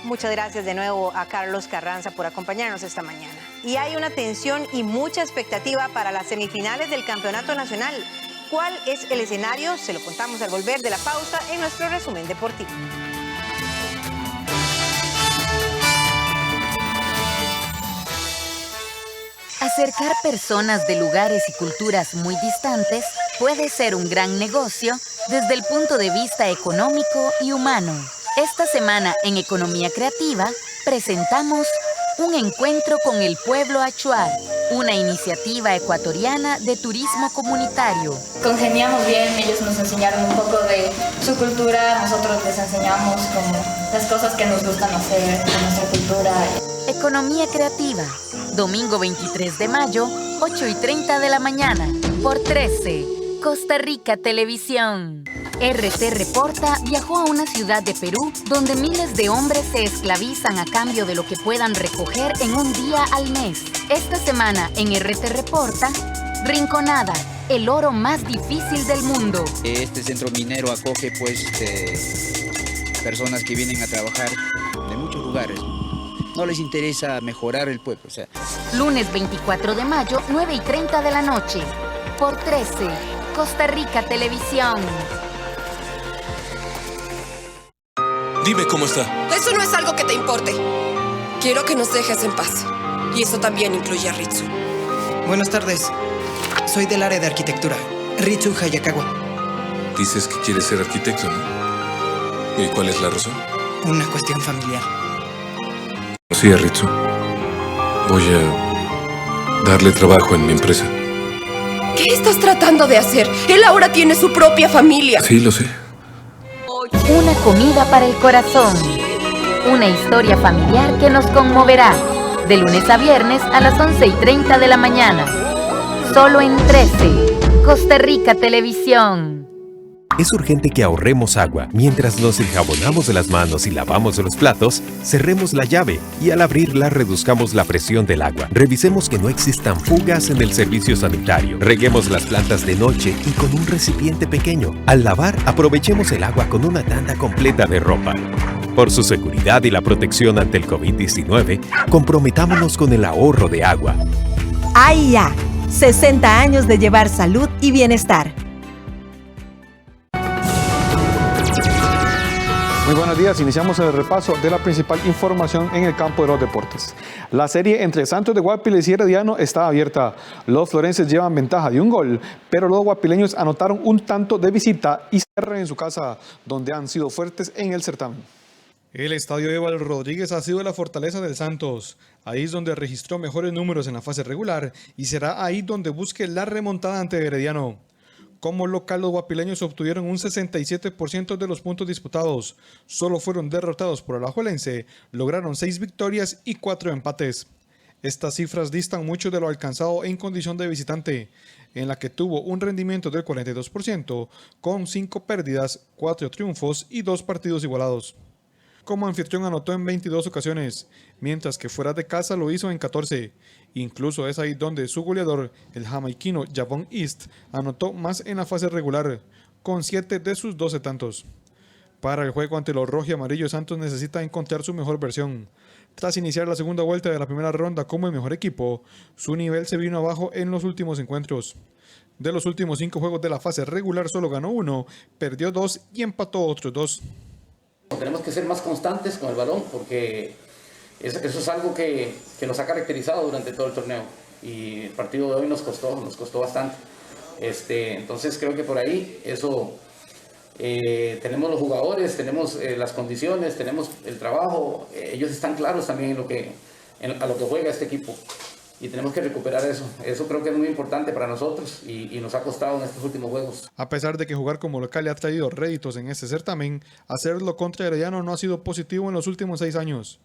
Muchas gracias de nuevo a Carlos Carranza por acompañarnos esta mañana. Y hay una tensión y mucha expectativa para las semifinales del Campeonato Nacional. ¿Cuál es el escenario? Se lo contamos al volver de la pausa en nuestro resumen deportivo. Acercar personas de lugares y culturas muy distantes puede ser un gran negocio desde el punto de vista económico y humano. Esta semana en Economía Creativa presentamos un encuentro con el pueblo achuar, una iniciativa ecuatoriana de turismo comunitario. Congeniamos bien, ellos nos enseñaron un poco de su cultura, nosotros les enseñamos como las cosas que nos gustan hacer de nuestra cultura. Economía Creativa, domingo 23 de mayo, 8:30 de la mañana, por 13, Costa Rica Televisión. RT Reporta viajó a una ciudad de Perú donde miles de hombres se esclavizan a cambio de lo que puedan recoger en un día al mes. Esta semana en RT Reporta, Rinconada, el oro más difícil del mundo. Este centro minero acoge personas que vienen a trabajar de muchos lugares. No les interesa mejorar el pueblo. Lunes 24 de mayo, 9:30 de la noche, por 13, Costa Rica Televisión. Dime cómo está. Eso no es algo que te importe. Quiero que nos dejes en paz. Y eso también incluye a Ritsu. Buenas tardes. Soy del área de arquitectura. Ritsu Hayakawa. Dices que quieres ser arquitecto, ¿no? ¿Y cuál es la razón? Una cuestión familiar. Sí, a Ritsu. Voy a darle trabajo en mi empresa. ¿Qué estás tratando de hacer? Él ahora tiene su propia familia. Sí, lo sé. Una comida para el corazón. Una historia familiar que nos conmoverá. De lunes a viernes a las 11:30 de la mañana. Solo en 13, Costa Rica Televisión. Es urgente que ahorremos agua. Mientras nos enjabonamos las manos y lavamos los platos, cerremos la llave y al abrirla reduzcamos la presión del agua. Revisemos que no existan fugas en el servicio sanitario. Reguemos las plantas de noche y con un recipiente pequeño. Al lavar, aprovechemos el agua con una tanda completa de ropa. Por su seguridad y la protección ante el COVID-19, comprometámonos con el ahorro de agua. AIA, 60 años de llevar salud y bienestar. Muy buenos días, iniciamos el repaso de la principal información en el campo de los deportes. La serie entre Santos de Guapiles y Herediano está abierta. Los florenses llevan ventaja de un gol, pero los guapileños anotaron un tanto de visita y cierran en su casa, donde han sido fuertes en el certamen. El estadio Eval Rodríguez ha sido la fortaleza del Santos. Ahí es donde registró mejores números en la fase regular y será ahí donde busque la remontada ante Herediano. Como local, los guapileños obtuvieron un 67% de los puntos disputados. Solo fueron derrotados por Alajuelense, lograron 6 victorias y 4 empates. Estas cifras distan mucho de lo alcanzado en condición de visitante, en la que tuvo un rendimiento del 42%, con 5 pérdidas, 4 triunfos y 2 partidos igualados. Como anfitrión anotó en 22 ocasiones, mientras que fuera de casa lo hizo en 14. Incluso es ahí donde su goleador, el jamaiquino Javon East, anotó más en la fase regular, con 7 de sus 12 tantos. Para el juego ante los rojiamarillos, Santos necesita encontrar su mejor versión. Tras iniciar la segunda vuelta de la primera ronda como el mejor equipo, su nivel se vino abajo en los últimos encuentros. De los últimos 5 juegos de la fase regular solo ganó 1, perdió 2 y empató otros 2. Tenemos que ser más constantes con el balón porque eso es algo que nos ha caracterizado durante todo el torneo y el partido de hoy nos costó bastante. Entonces creo que por ahí eso tenemos los jugadores, tenemos las condiciones, tenemos el trabajo, ellos están claros también a lo que juega este equipo y tenemos que recuperar eso. Eso creo que es muy importante para nosotros y nos ha costado en estos últimos juegos. A pesar de que jugar como local le ha traído réditos en este certamen, hacerlo contra Herediano no ha sido positivo en los últimos 6 años.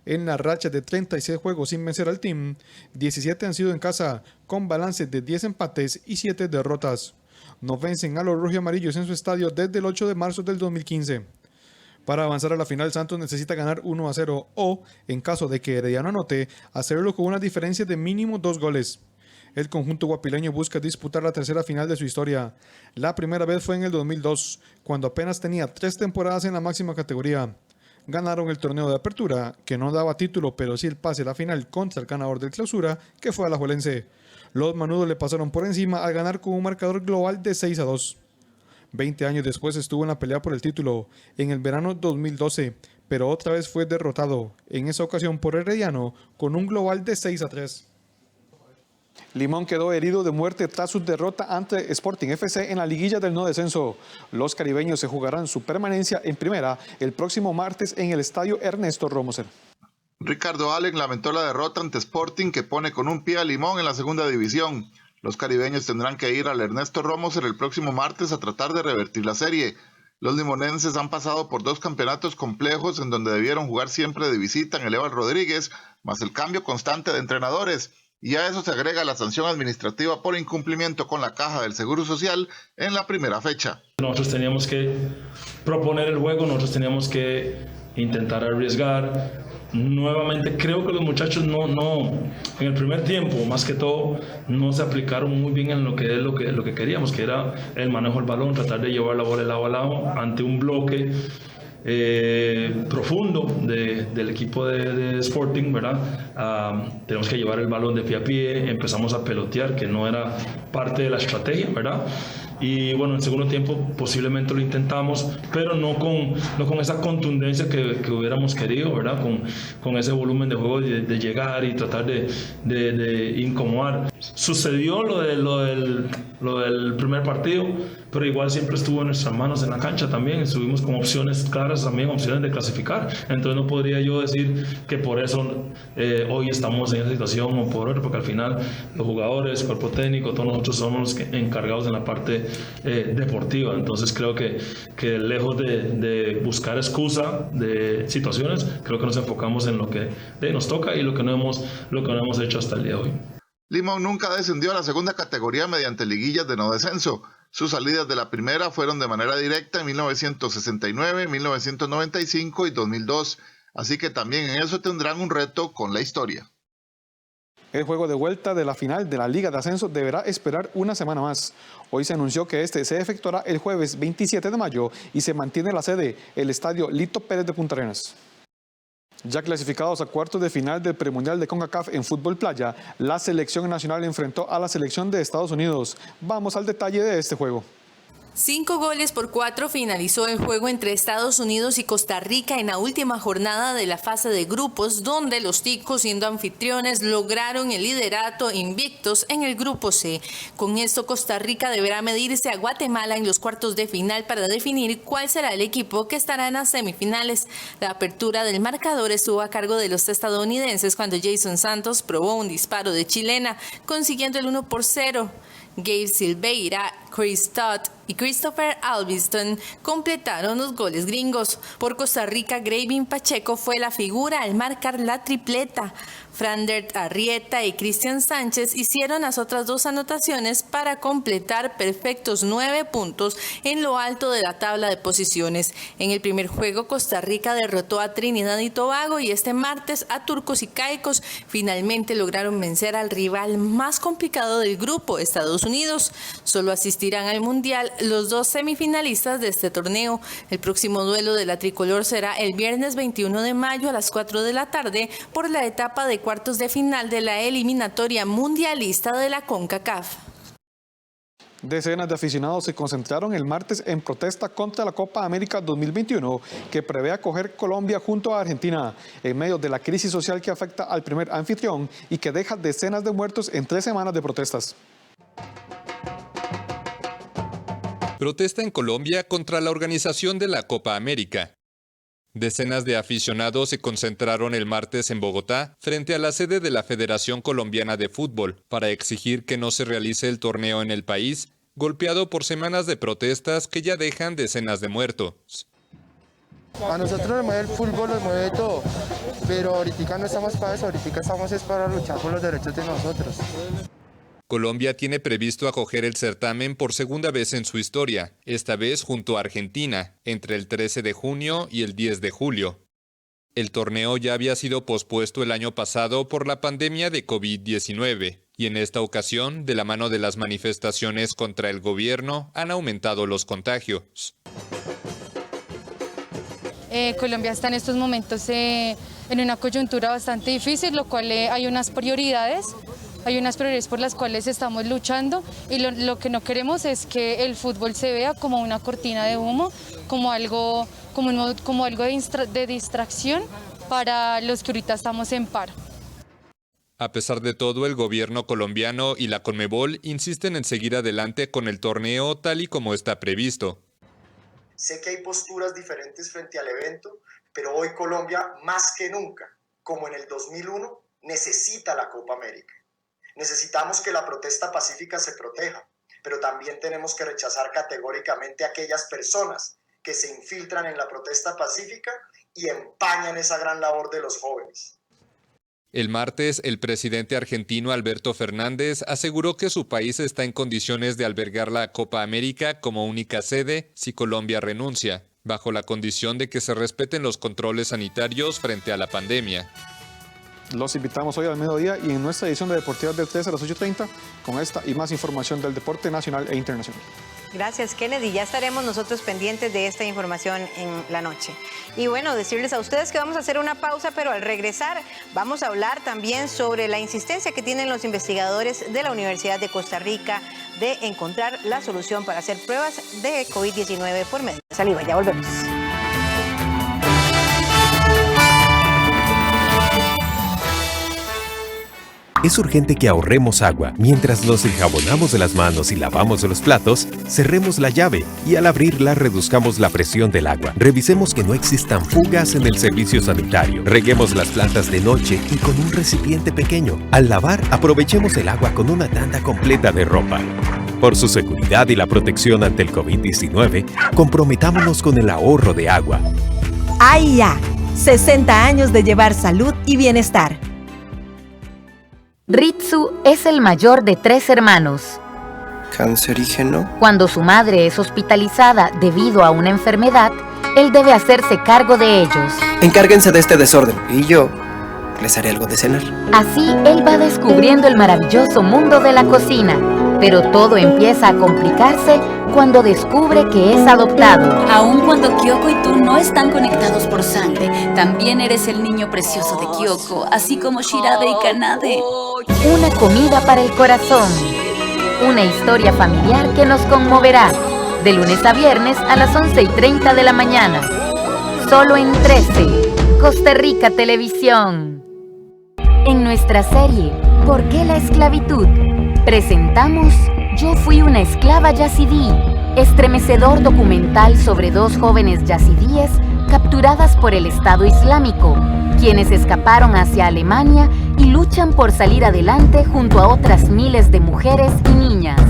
En la racha de 36 juegos sin vencer al team, 17 han sido en casa, con balance de 10 empates y 7 derrotas. No vencen a los rojiamarillos en su estadio desde el 8 de marzo del 2015. Para avanzar a la final, Santos necesita ganar 1-0 o, en caso de que Herediano anote, hacerlo con una diferencia de mínimo 2 goles. El conjunto guapileño busca disputar la tercera final de su historia. La primera vez fue en el 2002, cuando apenas tenía 3 temporadas en la máxima categoría. Ganaron el torneo de apertura, que no daba título, pero sí el pase a la final contra el ganador del clausura, que fue Alajuelense. Los manudos le pasaron por encima al ganar con un marcador global de 6-2. 20 años después estuvo en la pelea por el título, en el verano 2012, pero otra vez fue derrotado, en esa ocasión por Herediano, con un global de 6-3. Limón quedó herido de muerte tras su derrota ante Sporting FC en la liguilla del no descenso. Los caribeños se jugarán su permanencia en primera el próximo martes en el estadio Ernesto Romoser. Ricardo Allen lamentó la derrota ante Sporting, que pone con un pie a Limón en la segunda división. Los caribeños tendrán que ir al Ernesto Romoser el próximo martes a tratar de revertir la serie. Los limonenses han pasado por 2 campeonatos complejos en donde debieron jugar siempre de visita en el Eval Rodríguez, más el cambio constante de entrenadores. Y a eso se agrega la sanción administrativa por incumplimiento con la Caja del Seguro Social en la primera fecha. Nosotros teníamos que proponer el juego, nosotros teníamos que intentar arriesgar. Nuevamente creo que los muchachos no en el primer tiempo, más que todo, no se aplicaron muy bien en lo que queríamos, que era el manejo del balón, tratar de llevar la bola de lado a lado ante un bloque profundo del equipo de Sporting, ¿verdad? Tenemos que llevar el balón de pie a pie, empezamos a pelotear, que no era parte de la estrategia, ¿verdad? Y bueno, en el segundo tiempo posiblemente lo intentamos, pero no con esa contundencia que hubiéramos querido, ¿verdad? Con ese volumen de juego de llegar y tratar de incomodar. Sucedió lo del primer partido, pero igual siempre estuvo en nuestras manos en la cancha también. Estuvimos con opciones claras también, opciones de clasificar. Entonces no podría yo decir que por eso hoy estamos en esa situación o por otro, porque al final los jugadores, cuerpo técnico, todos nosotros somos los encargados en la parte deportiva. Entonces creo que lejos de buscar excusa de situaciones, creo que nos enfocamos en lo que nos toca y lo que no hemos hecho hasta el día de hoy. Limón nunca descendió a la segunda categoría mediante liguillas de no descenso. Sus salidas de la primera fueron de manera directa en 1969, 1995 y 2002, así que también en eso tendrán un reto con la historia. El juego de vuelta de la final de la Liga de Ascenso deberá esperar una semana más. Hoy se anunció que este se efectuará el jueves 27 de mayo y se mantiene la sede, el estadio Lito Pérez de Punta Arenas. Ya clasificados a cuartos de final del premundial de CONCACAF en fútbol playa, la selección nacional enfrentó a la selección de Estados Unidos. Vamos al detalle de este juego. 5-4 finalizó el juego entre Estados Unidos y Costa Rica en la última jornada de la fase de grupos, donde los ticos, siendo anfitriones, lograron el liderato invictos en el grupo C. Con esto, Costa Rica deberá medirse a Guatemala en los cuartos de final para definir cuál será el equipo que estará en las semifinales. La apertura del marcador estuvo a cargo de los estadounidenses cuando Jason Santos probó un disparo de chilena, consiguiendo el 1-0. Gabe Silveira, Chris Todd y Christopher Alviston completaron los goles gringos. Por Costa Rica, Gravin Pacheco fue la figura al marcar la tripleta. Frandert Arrieta y Cristian Sánchez hicieron las otras 2 anotaciones para completar perfectos 9 puntos en lo alto de la tabla de posiciones. En el primer juego, Costa Rica derrotó a Trinidad y Tobago y este martes a Turcos y Caicos. Finalmente lograron vencer al rival más complicado del grupo, Estados Unidos. Solo asistirán al Mundial los 2 semifinalistas de este torneo. El próximo duelo de la tricolor será el viernes 21 de mayo a las 4 de la tarde por la etapa de cuartos de final de la eliminatoria mundialista de la CONCACAF. Decenas de aficionados se concentraron el martes en protesta contra la Copa América 2021 que prevé acoger Colombia junto a Argentina en medio de la crisis social que afecta al primer anfitrión y que deja decenas de muertos en 3 semanas de protestas. Protesta en Colombia contra la organización de la Copa América. Decenas de aficionados se concentraron el martes en Bogotá frente a la sede de la Federación Colombiana de Fútbol para exigir que no se realice el torneo en el país, golpeado por semanas de protestas que ya dejan decenas de muertos. A nosotros nos mueve el fútbol, nos mueve todo, pero ahorita no estamos para eso, ahorita estamos para luchar por los derechos de nosotros. Colombia tiene previsto acoger el certamen por segunda vez en su historia, esta vez junto a Argentina, entre el 13 de junio y el 10 de julio. El torneo ya había sido pospuesto el año pasado por la pandemia de COVID-19 y en esta ocasión, de la mano de las manifestaciones contra el gobierno, han aumentado los contagios. Colombia está en estos momentos en una coyuntura bastante difícil, lo cual hay unas prioridades por las cuales estamos luchando y lo que no queremos es que el fútbol se vea como una cortina de humo, como algo de distracción para los que ahorita estamos en paro. A pesar de todo, el gobierno colombiano y la Conmebol insisten en seguir adelante con el torneo tal y como está previsto. Sé que hay posturas diferentes frente al evento, pero hoy Colombia, más que nunca, como en el 2001, necesita la Copa América. Necesitamos que la protesta pacífica se proteja, pero también tenemos que rechazar categóricamente a aquellas personas que se infiltran en la protesta pacífica y empañan esa gran labor de los jóvenes. El martes, el presidente argentino Alberto Fernández aseguró que su país está en condiciones de albergar la Copa América como única sede si Colombia renuncia, bajo la condición de que se respeten los controles sanitarios frente a la pandemia. Los invitamos hoy al mediodía y en nuestra edición de Deportivas del 13 a las 8:30 con esta y más información del deporte nacional e internacional. Gracias, Kennedy. Ya estaremos nosotros pendientes de esta información en la noche. Y bueno, decirles a ustedes que vamos a hacer una pausa, pero al regresar vamos a hablar también sobre la insistencia que tienen los investigadores de la Universidad de Costa Rica de encontrar la solución para hacer pruebas de COVID-19 por medio de saliva. Ya volvemos. Es urgente que ahorremos agua. Mientras nos enjabonamos de las manos y lavamos los platos, cerremos la llave y al abrirla reduzcamos la presión del agua. Revisemos que no existan fugas en el servicio sanitario. Reguemos las plantas de noche y con un recipiente pequeño. Al lavar, aprovechemos el agua con una tanda completa de ropa. Por su seguridad y la protección ante el COVID-19, comprometámonos con el ahorro de agua. AIA, 60 años de llevar salud y bienestar. Ritsu es el mayor de 3 hermanos. ¿Cancerígeno? Cuando su madre es hospitalizada debido a una enfermedad, él debe hacerse cargo de ellos. Encárguense de este desorden y yo les haré algo de cenar. Así, él va descubriendo el maravilloso mundo de la cocina, pero todo empieza a complicarse cuando descubre que es adoptado. Aun cuando Kyoko y tú no están conectados por sangre, también eres el niño precioso de Kyoko, así como Shirabe y Kanade. Una comida para el corazón. Una historia familiar que nos conmoverá. De lunes a viernes a las 11:30 de la mañana. Solo en 13. Costa Rica Televisión. En nuestra serie, ¿Por qué la esclavitud?, presentamos Yo fui una esclava yazidí, estremecedor documental sobre 2 jóvenes yazidíes capturadas por el Estado Islámico, quienes escaparon hacia Alemania y luchan por salir adelante junto a otras miles de mujeres y niñas.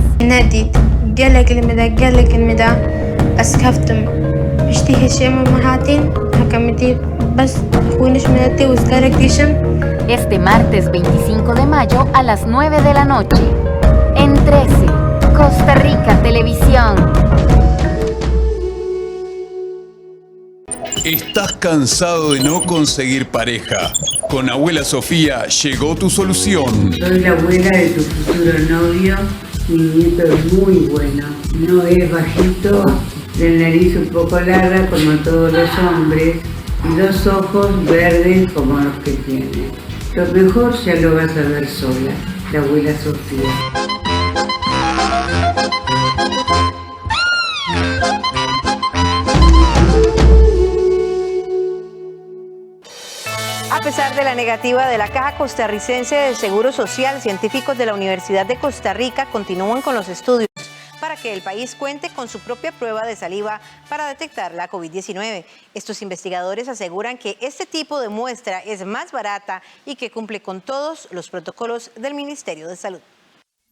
Este martes 25 de mayo a las 9 de la noche. En 13, Costa Rica Televisión. ¿Estás cansado de no conseguir pareja? Con Abuela Sofía llegó tu solución. Soy la abuela de tu futuro novio. Mi nieto es muy bueno. No es bajito, de nariz un poco larga como todos los hombres y 2 ojos verdes como los que tiene. Lo mejor ya lo vas a ver sola, la abuela Sofía. A pesar de la negativa de la Caja Costarricense de Seguro Social, científicos de la Universidad de Costa Rica continúan con los estudios para que el país cuente con su propia prueba de saliva para detectar la COVID-19. Estos investigadores aseguran que este tipo de muestra es más barata y que cumple con todos los protocolos del Ministerio de Salud.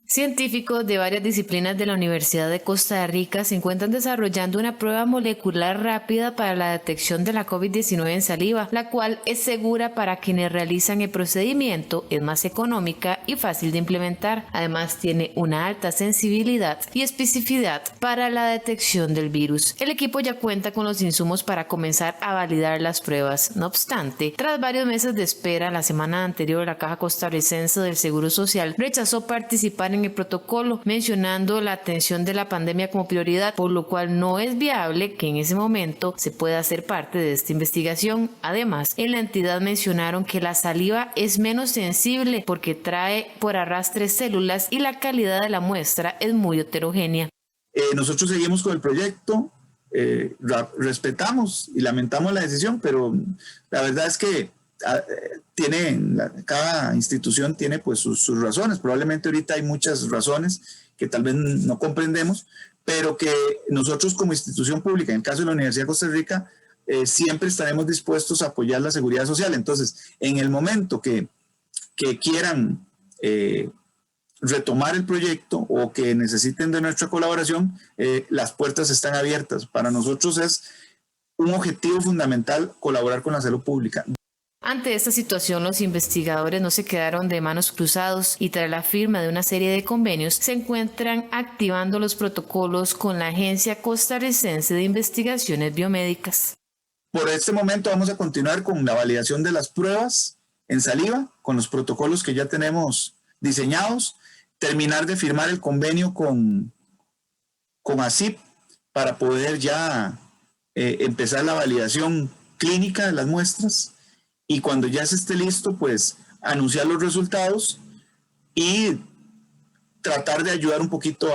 Científicos de varias disciplinas de la Universidad de Costa Rica se encuentran desarrollando una prueba molecular rápida para la detección de la COVID-19 en saliva, la cual es segura para quienes realizan el procedimiento, es más económica y fácil de implementar. Además, tiene una alta sensibilidad y especificidad para la detección del virus. El equipo ya cuenta con los insumos para comenzar a validar las pruebas. No obstante, tras varios meses de espera, la semana anterior la Caja Costarricense del Seguro Social rechazó participar en el protocolo, mencionando la atención de la pandemia como prioridad, por lo cual no es viable que en ese momento se pueda hacer parte de esta investigación. Además, en la entidad mencionaron que la saliva es menos sensible porque trae por arrastre células y la calidad de la muestra es muy heterogénea. Nosotros seguimos con el proyecto, respetamos y lamentamos la decisión, pero la verdad es que cada institución tiene pues sus razones. Probablemente ahorita hay muchas razones que tal vez no comprendemos, pero que nosotros como institución pública, en el caso de la Universidad de Costa Rica, siempre estaremos dispuestos a apoyar la seguridad social. Entonces, en el momento que quieran retomar el proyecto o que necesiten de nuestra colaboración, las puertas están abiertas. Para nosotros es un objetivo fundamental colaborar con la salud pública. Ante esta situación, los investigadores no se quedaron de manos cruzados y tras la firma de una serie de convenios se encuentran activando los protocolos con la Agencia Costarricense de Investigaciones Biomédicas. Por este momento vamos a continuar con la validación de las pruebas en saliva, con los protocolos que ya tenemos diseñados, terminar de firmar el convenio con ACIP para poder ya empezar la validación clínica de las muestras. Y cuando ya se esté listo, pues anunciar los resultados y tratar de ayudar un poquito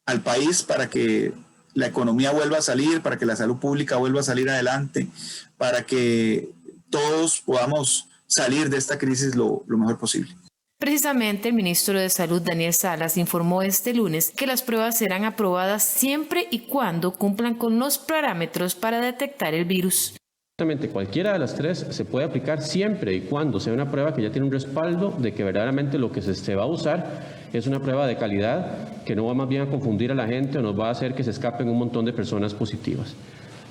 al país para que la economía vuelva a salir, para que la salud pública vuelva a salir adelante, para que todos podamos salir de esta crisis lo mejor posible. Precisamente, el ministro de Salud, Daniel Salas, informó este lunes que las pruebas serán aprobadas siempre y cuando cumplan con los parámetros para detectar el virus. Cualquiera de las tres se puede aplicar siempre y cuando sea una prueba que ya tiene un respaldo de que verdaderamente lo que se va a usar es una prueba de calidad que no va más bien a confundir a la gente o nos va a hacer que se escapen un montón de personas positivas.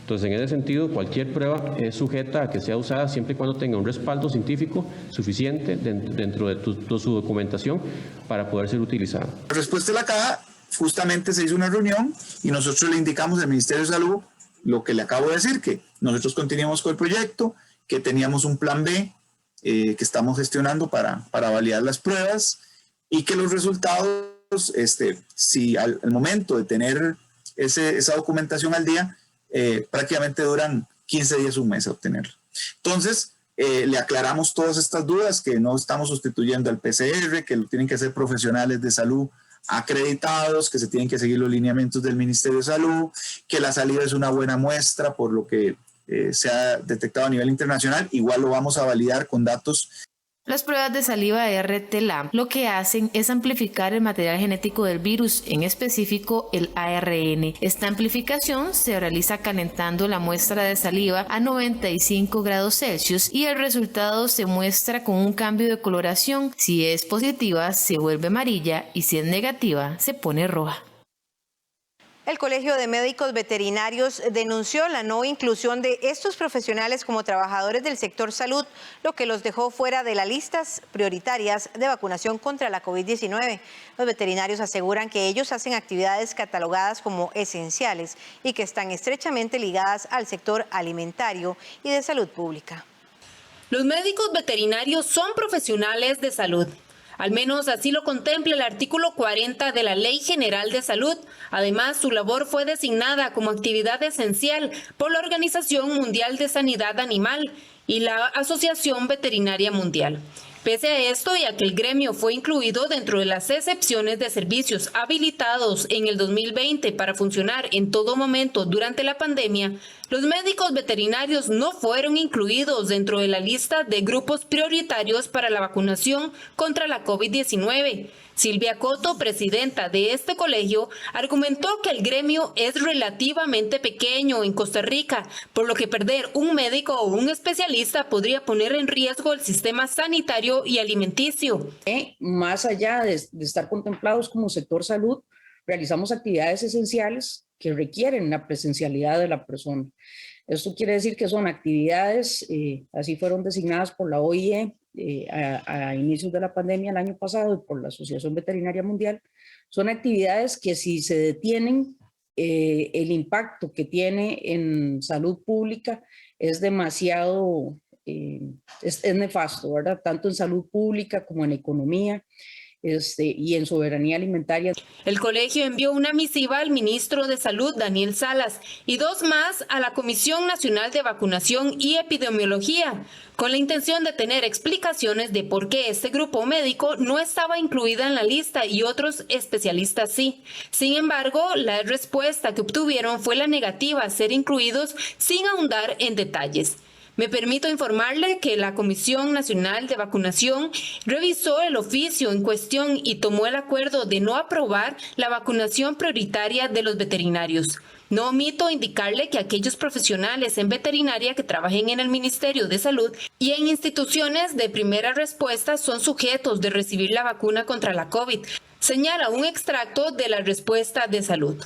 Entonces, en ese sentido, cualquier prueba es sujeta a que sea usada siempre y cuando tenga un respaldo científico suficiente dentro de su documentación para poder ser utilizada. La respuesta de la Caja, justamente se hizo una reunión y nosotros le indicamos al Ministerio de Salud lo que le acabo de decir, que nosotros continuamos con el proyecto, que teníamos un plan B que estamos gestionando para validar las pruebas y que los resultados, si al momento de tener esa documentación al día, prácticamente duran 15 días, un mes a obtenerla. Entonces, le aclaramos todas estas dudas, que no estamos sustituyendo al PCR, que lo tienen que hacer profesionales de salud acreditados, que se tienen que seguir los lineamientos del Ministerio de Salud, que la saliva es una buena muestra por lo que se ha detectado a nivel internacional. Igual lo vamos a validar con datos. Las pruebas de saliva RT-LAMP lo que hacen es amplificar el material genético del virus, en específico el ARN. Esta amplificación se realiza calentando la muestra de saliva a 95 grados Celsius y el resultado se muestra con un cambio de coloración. Si es positiva, se vuelve amarilla y si es negativa, se pone roja. El Colegio de Médicos Veterinarios denunció la no inclusión de estos profesionales como trabajadores del sector salud, lo que los dejó fuera de las listas prioritarias de vacunación contra la COVID-19. Los veterinarios aseguran que ellos hacen actividades catalogadas como esenciales y que están estrechamente ligadas al sector alimentario y de salud pública. Los médicos veterinarios son profesionales de salud. Al menos así lo contempla el artículo 40 de la Ley General de Salud. Además, su labor fue designada como actividad esencial por la Organización Mundial de Sanidad Animal y la Asociación Veterinaria Mundial. Pese a esto y a que el gremio fue incluido dentro de las excepciones de servicios habilitados en el 2020 para funcionar en todo momento durante la pandemia, Los médicos veterinarios no fueron incluidos dentro de la lista de grupos prioritarios para la vacunación contra la COVID-19. Silvia Coto, presidenta de este colegio, argumentó que el gremio es relativamente pequeño en Costa Rica, por lo que perder un médico o un especialista podría poner en riesgo el sistema sanitario y alimenticio. Más allá de estar contemplados como sector salud, realizamos actividades esenciales que requieren la presencialidad de la persona. Esto quiere decir que son actividades, así fueron designadas por la OIE a inicios de la pandemia el año pasado y por la Asociación Veterinaria Mundial, son actividades que si se detienen, el impacto que tiene en salud pública es demasiado, es nefasto, ¿verdad? Tanto en salud pública como en economía. Y en soberanía alimentaria. El colegio envió una misiva al ministro de Salud, Daniel Salas, y 2 más a la Comisión Nacional de Vacunación y Epidemiología, con la intención de tener explicaciones de por qué este grupo médico no estaba incluida en la lista y otros especialistas sí. Sin embargo, la respuesta que obtuvieron fue la negativa a ser incluidos sin ahondar en detalles. Me permito informarle que la Comisión Nacional de Vacunación revisó el oficio en cuestión y tomó el acuerdo de no aprobar la vacunación prioritaria de los veterinarios. No omito indicarle que aquellos profesionales en veterinaria que trabajen en el Ministerio de Salud y en instituciones de primera respuesta son sujetos de recibir la vacuna contra la COVID. Señala un extracto de la respuesta de salud.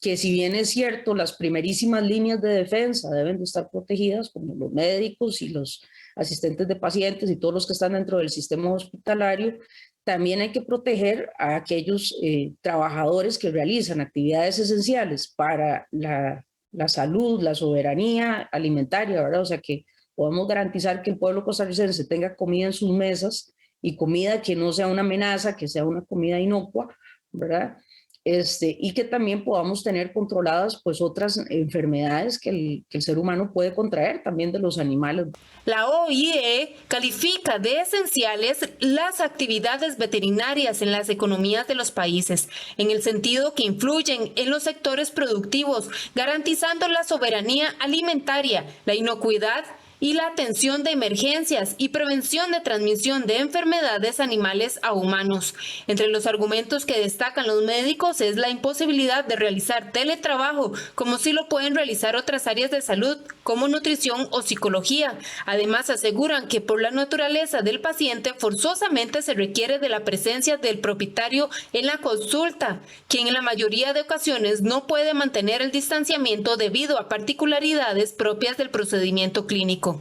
Que si bien es cierto, las primerísimas líneas de defensa deben de estar protegidas, como los médicos y los asistentes de pacientes y todos los que están dentro del sistema hospitalario, también hay que proteger a aquellos trabajadores que realizan actividades esenciales para la salud, la soberanía alimentaria, ¿verdad? O sea, que podamos garantizar que el pueblo costarricense tenga comida en sus mesas y comida que no sea una amenaza, que sea una comida inocua, ¿verdad? Y que también podamos tener controladas pues otras enfermedades que el ser humano puede contraer también de los animales. La OIE califica de esenciales las actividades veterinarias en las economías de los países, en el sentido que influyen en los sectores productivos, garantizando la soberanía alimentaria, la inocuidad y la atención de emergencias y prevención de transmisión de enfermedades animales a humanos. Entre los argumentos que destacan los médicos es la imposibilidad de realizar teletrabajo, como sí lo pueden realizar otras áreas de salud, como nutrición o psicología. Además, aseguran que por la naturaleza del paciente forzosamente se requiere de la presencia del propietario en la consulta, quien en la mayoría de ocasiones no puede mantener el distanciamiento debido a particularidades propias del procedimiento clínico.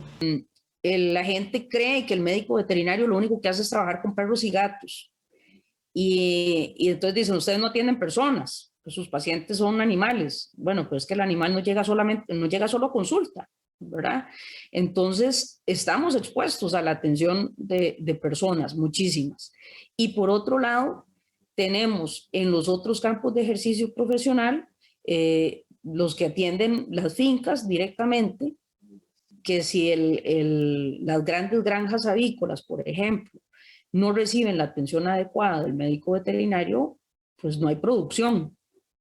La gente cree que el médico veterinario lo único que hace es trabajar con perros y gatos y entonces dicen, ustedes no atienden personas, pues sus pacientes son animales. Bueno, pues es que el animal no llega solo a consulta, ¿verdad? Entonces estamos expuestos a la atención de personas, muchísimas. Y por otro lado, tenemos en los otros campos de ejercicio profesional los que atienden las fincas directamente, que si las grandes granjas avícolas, por ejemplo, no reciben la atención adecuada del médico veterinario, pues no hay producción,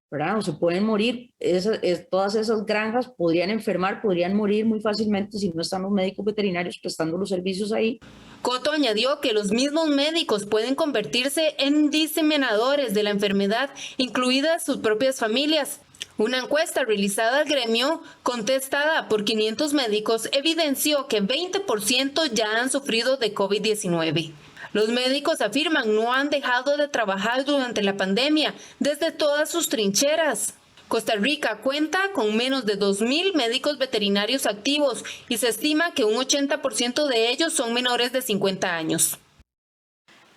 ¿verdad? O se pueden morir, todas esas granjas podrían enfermar, podrían morir muy fácilmente si no están los médicos veterinarios prestando los servicios ahí. Coto añadió que los mismos médicos pueden convertirse en diseminadores de la enfermedad, incluidas sus propias familias. Una encuesta realizada al gremio, contestada por 500 médicos, evidenció que 20% ya han sufrido de COVID-19. Los médicos afirman no han dejado de trabajar durante la pandemia desde todas sus trincheras. Costa Rica cuenta con menos de 2.000 médicos veterinarios activos y se estima que un 80% de ellos son menores de 50 años.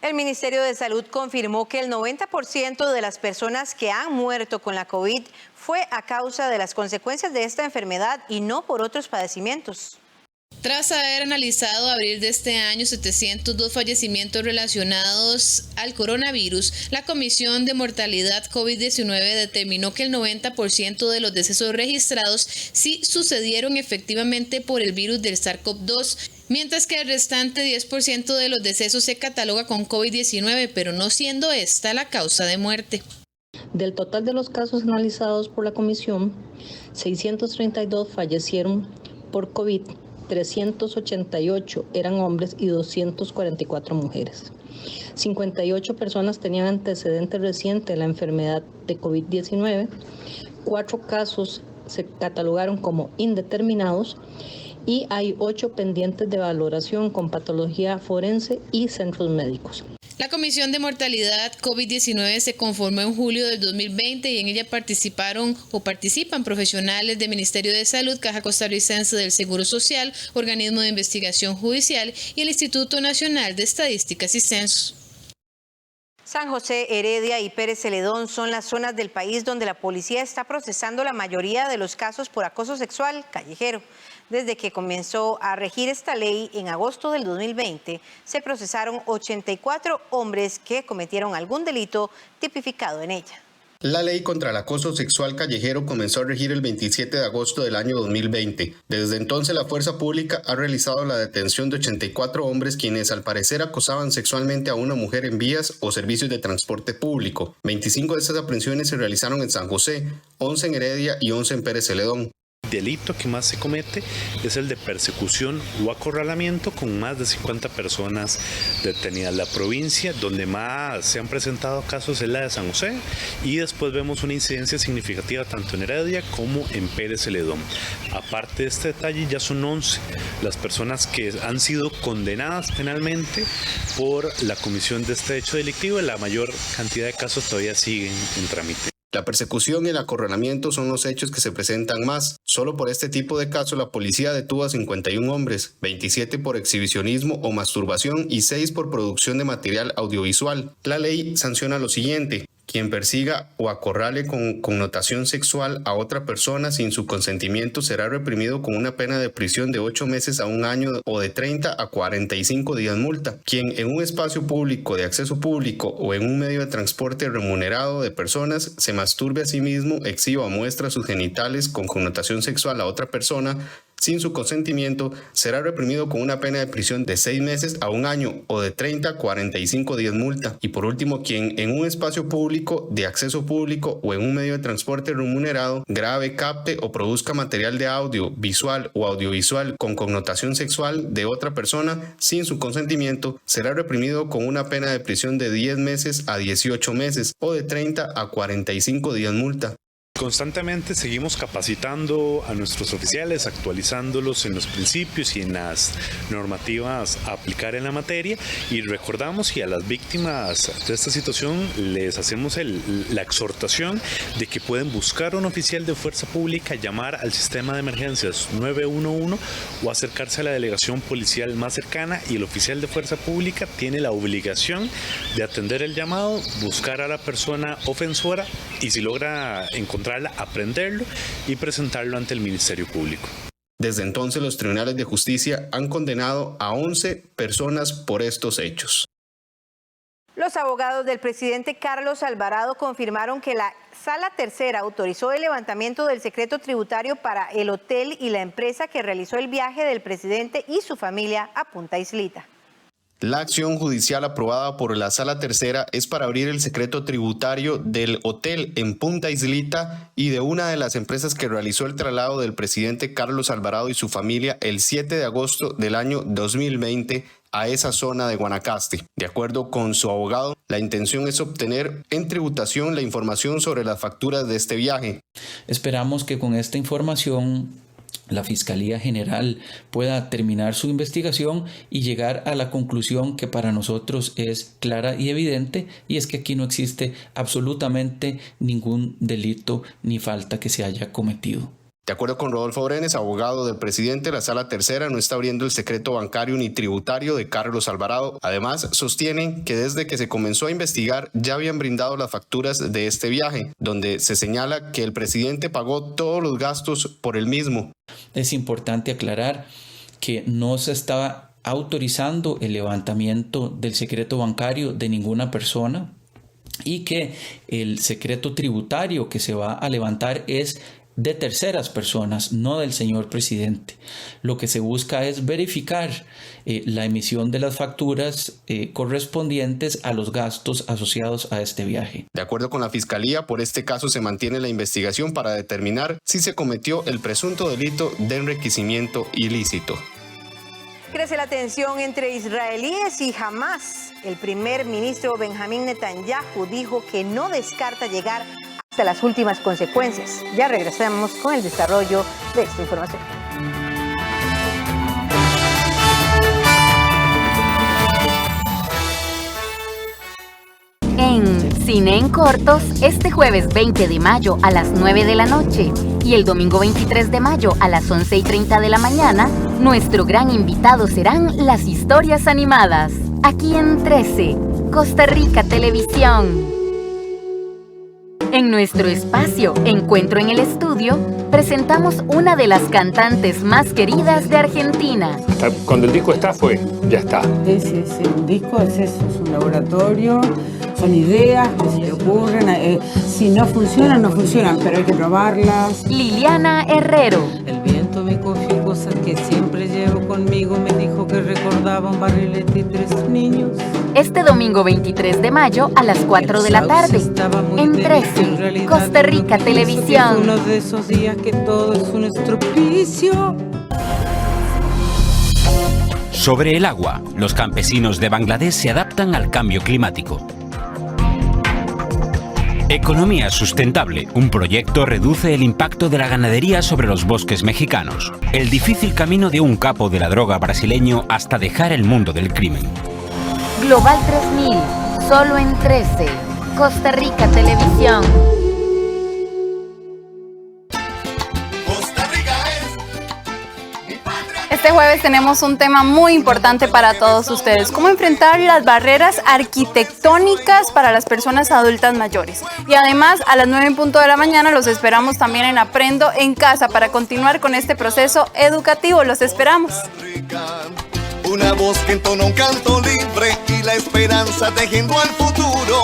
El Ministerio de Salud confirmó que el 90% de las personas que han muerto con la COVID fue a causa de las consecuencias de esta enfermedad y no por otros padecimientos. Tras haber analizado a abril de este año 702 fallecimientos relacionados al coronavirus, la Comisión de Mortalidad COVID-19 determinó que el 90% de los decesos registrados sí sucedieron efectivamente por el virus del SARS-CoV-2, mientras que el restante 10% de los decesos se cataloga con COVID-19, pero no siendo esta la causa de muerte. Del total de los casos analizados por la comisión, 632 fallecieron por COVID, 388 eran hombres y 244 mujeres. 58 personas tenían antecedentes recientes de la enfermedad de COVID-19, 4 casos se catalogaron como indeterminados y hay 8 pendientes de valoración con patología forense y centros médicos. La Comisión de Mortalidad COVID-19 se conformó en julio del 2020 y en ella participan profesionales del Ministerio de Salud, Caja Costarricense del Seguro Social, Organismo de Investigación Judicial y el Instituto Nacional de Estadísticas y Censos. San José, Heredia y Pérez Celedón son las zonas del país donde la policía está procesando la mayoría de los casos por acoso sexual callejero. Desde que comenzó a regir esta ley en agosto del 2020, se procesaron 84 hombres que cometieron algún delito tipificado en ella. La ley contra el acoso sexual callejero comenzó a regir el 27 de agosto del año 2020. Desde entonces, la fuerza pública ha realizado la detención de 84 hombres quienes al parecer acosaban sexualmente a una mujer en vías o servicios de transporte público. 25 de estas aprehensiones se realizaron en San José, 11 en Heredia y 11 en Pérez Celedón. El delito que más se comete es el de persecución o acorralamiento con más de 50 personas detenidas. La provincia donde más se han presentado casos es la de San José y después vemos una incidencia significativa tanto en Heredia como en Pérez Celedón. Aparte de este detalle, ya son 11 las personas que han sido condenadas penalmente por la comisión de este hecho delictivo y la mayor cantidad de casos todavía siguen en trámite. La persecución y el acorralamiento son los hechos que se presentan más. Solo por este tipo de casos la policía detuvo a 51 hombres, 27 por exhibicionismo o masturbación y 6 por producción de material audiovisual. La ley sanciona lo siguiente: quien persiga o acorrale con connotación sexual a otra persona sin su consentimiento será reprimido con una pena de prisión de 8 meses a 1 año o de 30 a 45 días multa. Quien en un espacio público de acceso público o en un medio de transporte remunerado de personas se masturbe a sí mismo, exhiba o muestra sus genitales con connotación sexual a otra persona sin su consentimiento, será reprimido con una pena de prisión de 6 meses a 1 año o de 30 a 45 días multa. Y por último, quien en un espacio público, de acceso público o en un medio de transporte remunerado, grabe, capte o produzca material de audio, visual o audiovisual con connotación sexual de otra persona sin su consentimiento, será reprimido con una pena de prisión de 10 meses a 18 meses o de 30 a 45 días multa. Constantemente seguimos capacitando a nuestros oficiales, actualizándolos en los principios y en las normativas a aplicar en la materia, y recordamos y a las víctimas de esta situación les hacemos la exhortación de que pueden buscar a un oficial de fuerza pública, llamar al sistema de emergencias 911 o acercarse a la delegación policial más cercana, y el oficial de fuerza pública tiene la obligación de atender el llamado, buscar a la persona ofensora y si logra encontrarla, aprenderlo y presentarlo ante el Ministerio Público. Desde entonces, los tribunales de justicia han condenado a 11 personas por estos hechos. Los abogados del presidente Carlos Alvarado confirmaron que la Sala Tercera autorizó el levantamiento del secreto tributario para el hotel y la empresa que realizó el viaje del presidente y su familia a Punta Islita. La acción judicial aprobada por la Sala Tercera es para abrir el secreto tributario del hotel en Punta Islita y de una de las empresas que realizó el traslado del presidente Carlos Alvarado y su familia el 7 de agosto del año 2020 a esa zona de Guanacaste. De acuerdo con su abogado, la intención es obtener en tributación la información sobre las facturas de este viaje. Esperamos que con esta información la Fiscalía General pueda terminar su investigación y llegar a la conclusión que para nosotros es clara y evidente, y es que aquí no existe absolutamente ningún delito ni falta que se haya cometido. De acuerdo con Rodolfo Brenes, abogado del presidente, la Sala Tercera no está abriendo el secreto bancario ni tributario de Carlos Alvarado. Además, sostienen que desde que se comenzó a investigar ya habían brindado las facturas de este viaje, donde se señala que el presidente pagó todos los gastos por el mismo. Es importante aclarar que no se estaba autorizando el levantamiento del secreto bancario de ninguna persona y que el secreto tributario que se va a levantar es de terceras personas, no del señor presidente. Lo que se busca es verificar la emisión de las facturas correspondientes a los gastos asociados a este viaje. De acuerdo con la Fiscalía, por este caso se mantiene la investigación para determinar si se cometió el presunto delito de enriquecimiento ilícito. Crece la tensión entre israelíes y Hamas. El primer ministro Benjamín Netanyahu dijo que no descarta llegar hasta las últimas consecuencias. Ya regresamos con el desarrollo de esta información. En Cine en Cortos, este jueves 20 de mayo a las 9 de la noche y el domingo 23 de mayo a las 11:30 de la mañana, nuestro gran invitado serán las historias animadas, aquí en 13, Costa Rica Televisión. En nuestro espacio Encuentro en el Estudio, presentamos una de las cantantes más queridas de Argentina. Cuando el disco está, ya está. Un disco es eso, es un laboratorio, son ideas que se le ocurren, si no funcionan, no funcionan, pero hay que probarlas. Liliana Herrero. El viento me cogió cosas que siempre llevo conmigo, me dijo que recordaba un barrilete y 3 niños. Este domingo 23 de mayo a las 4 de la tarde, en 13, Costa Rica Televisión. Uno de esos días que todo es un estropicio. Sobre el agua, los campesinos de Bangladesh se adaptan al cambio climático. Economía sustentable. Un proyecto reduce el impacto de la ganadería sobre los bosques mexicanos. El difícil camino de un capo de la droga brasileño hasta dejar el mundo del crimen. Global 3000, solo en 13, Costa Rica Televisión. Este jueves tenemos un tema muy importante para todos ustedes: cómo enfrentar las barreras arquitectónicas para las personas adultas mayores. Y además, a las 9:00 de la mañana los esperamos también en Aprendo en Casa para continuar con este proceso educativo. Los esperamos. Una voz que entona un canto libre y la esperanza tejiendo al futuro.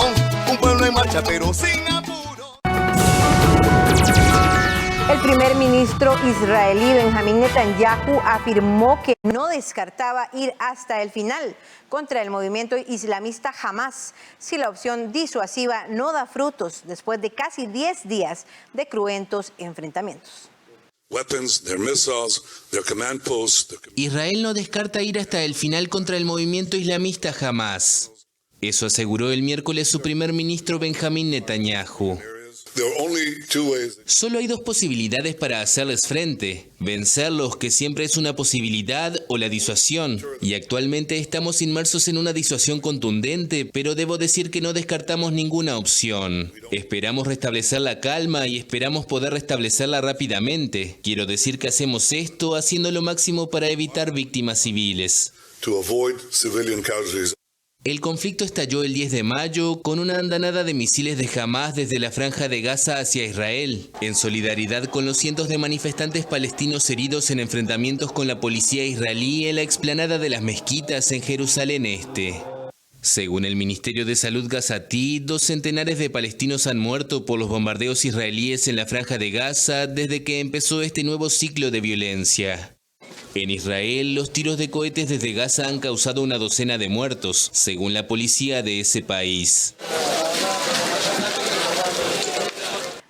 Un pueblo en marcha pero sin apuro. El primer ministro israelí Benjamín Netanyahu afirmó que no descartaba ir hasta el final contra el movimiento islamista Hamas si la opción disuasiva no da frutos después de casi 10 días de cruentos enfrentamientos. Israel no descarta ir hasta el final contra el movimiento islamista Hamas. Eso aseguró el miércoles su primer ministro Benjamín Netanyahu. Solo hay 2 posibilidades para hacerles frente: vencerlos, que siempre es una posibilidad, o la disuasión. Y actualmente estamos inmersos en una disuasión contundente, pero debo decir que no descartamos ninguna opción. Esperamos restablecer la calma y esperamos poder restablecerla rápidamente. Quiero decir que hacemos esto haciendo lo máximo para evitar víctimas civiles. El conflicto estalló el 10 de mayo con una andanada de misiles de Hamas desde la Franja de Gaza hacia Israel, en solidaridad con los cientos de manifestantes palestinos heridos en enfrentamientos con la policía israelí en la explanada de las mezquitas en Jerusalén Este. Según el Ministerio de Salud gazatí, 2 centenares de palestinos han muerto por los bombardeos israelíes en la Franja de Gaza desde que empezó este nuevo ciclo de violencia. En Israel, los tiros de cohetes desde Gaza han causado una docena de muertos, según la policía de ese país.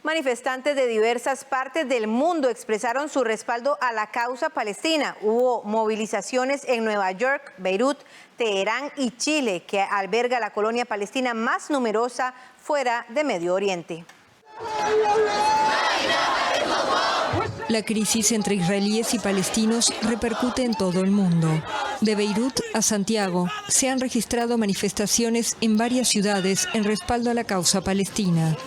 Manifestantes de diversas partes del mundo expresaron su respaldo a la causa palestina. Hubo movilizaciones en Nueva York, Beirut, Teherán y Chile, que alberga la colonia palestina más numerosa fuera de Medio Oriente. La crisis entre israelíes y palestinos repercute en todo el mundo. De Beirut a Santiago se han registrado manifestaciones en varias ciudades en respaldo a la causa palestina.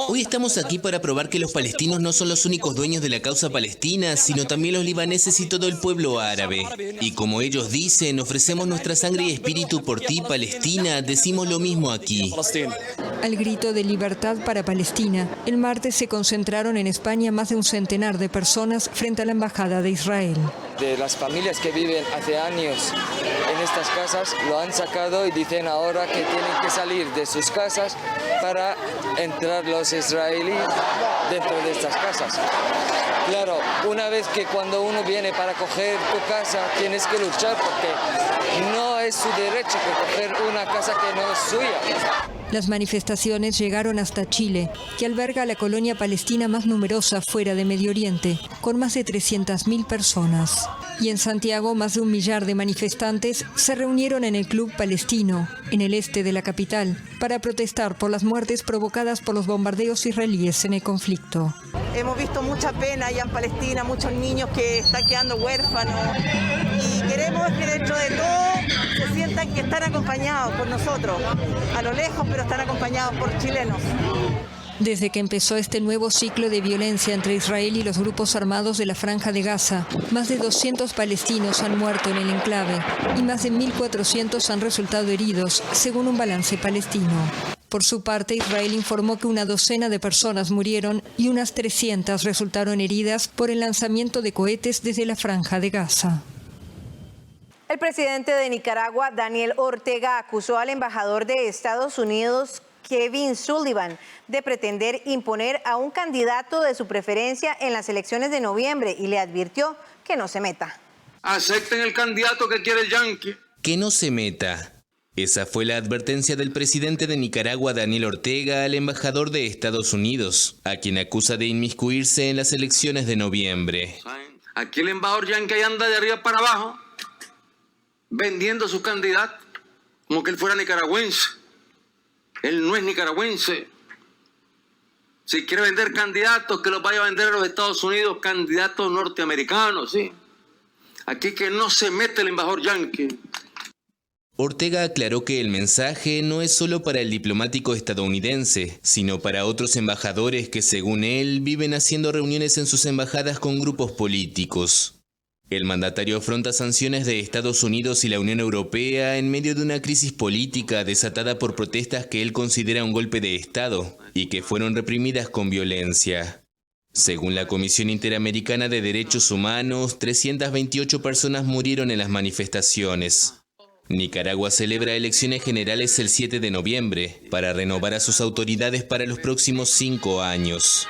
Hoy estamos aquí para probar que los palestinos no son los únicos dueños de la causa palestina, sino también los libaneses y todo el pueblo árabe. Y como ellos dicen, ofrecemos nuestra sangre y espíritu por ti, Palestina, decimos lo mismo aquí. Al grito de libertad para Palestina, el martes se concentraron en España más de un centenar de personas frente a la Embajada de Israel. De las familias que viven hace años en estas casas, lo han sacado y dicen ahora que tienen que salir de sus casas para entrar los israelíes dentro de estas casas. Claro, una vez que cuando uno viene para coger tu casa tienes que luchar porque no es su derecho que coger una casa que no es suya. Las manifestaciones llegaron hasta Chile, que alberga la colonia palestina más numerosa fuera de Medio Oriente, con más de 300.000 personas. Y en Santiago, más de 1 millar de manifestantes se reunieron en el Club Palestino, en el este de la capital, para protestar por las muertes provocadas por los bombardeos israelíes en el conflicto. Hemos visto mucha pena allá en Palestina, muchos niños que están quedando huérfanos y queremos que dentro de todo se sientan que están acompañados por nosotros, a lo lejos, pero están acompañados por chilenos. Desde que empezó este nuevo ciclo de violencia entre Israel y los grupos armados de la Franja de Gaza, más de 200 palestinos han muerto en el enclave y más de 1.400 han resultado heridos, según un balance palestino. Por su parte, Israel informó que una docena de personas murieron y unas 300 resultaron heridas por el lanzamiento de cohetes desde la Franja de Gaza. El presidente de Nicaragua, Daniel Ortega, acusó al embajador de Estados Unidos, Kevin Sullivan, de pretender imponer a un candidato de su preferencia en las elecciones de noviembre y le advirtió que no se meta. Acepten el candidato que quiere el Yankee. Que no se meta. Esa fue la advertencia del presidente de Nicaragua, Daniel Ortega, al embajador de Estados Unidos, a quien acusa de inmiscuirse en las elecciones de noviembre. Aquí el embajador Yankee anda de arriba para abajo, vendiendo a su candidato como que él fuera nicaragüense. Él no es nicaragüense. Si quiere vender candidatos, que los vaya a vender a los Estados Unidos, candidatos norteamericanos, ¿sí? Aquí que no se mete el embajador Yankee. Ortega aclaró que el mensaje no es solo para el diplomático estadounidense, sino para otros embajadores que, según él, viven haciendo reuniones en sus embajadas con grupos políticos. El mandatario afronta sanciones de Estados Unidos y la Unión Europea en medio de una crisis política desatada por protestas que él considera un golpe de Estado y que fueron reprimidas con violencia. Según la Comisión Interamericana de Derechos Humanos, 328 personas murieron en las manifestaciones. Nicaragua celebra elecciones generales el 7 de noviembre para renovar a sus autoridades para los próximos 5 años.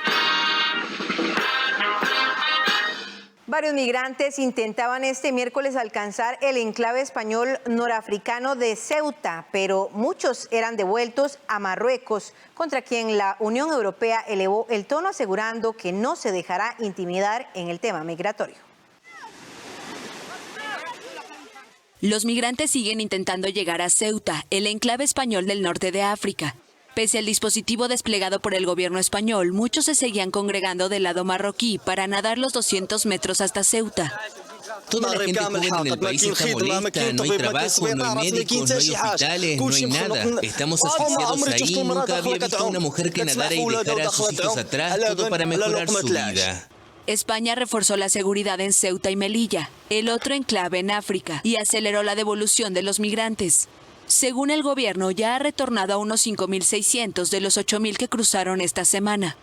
Varios migrantes intentaban este miércoles alcanzar el enclave español norafricano de Ceuta, pero muchos eran devueltos a Marruecos, contra quien la Unión Europea elevó el tono asegurando que no se dejará intimidar en el tema migratorio. Los migrantes siguen intentando llegar a Ceuta, el enclave español del norte de África. Pese al dispositivo desplegado por el gobierno español, muchos se seguían congregando del lado marroquí para nadar los 200 metros hasta Ceuta. Toda la gente joven en el país está molesta, no hay trabajo, no hay médicos, no hay hospitales, no hay nada. Estamos asfixiados ahí, nunca había visto a una mujer que nadara y dejara a sus hijos atrás, todo para mejorar su vida. España reforzó la seguridad en Ceuta y Melilla, el otro enclave en África, y aceleró la devolución de los migrantes. Según el gobierno, ya ha retornado a unos 5.600 de los 8.000 que cruzaron esta semana.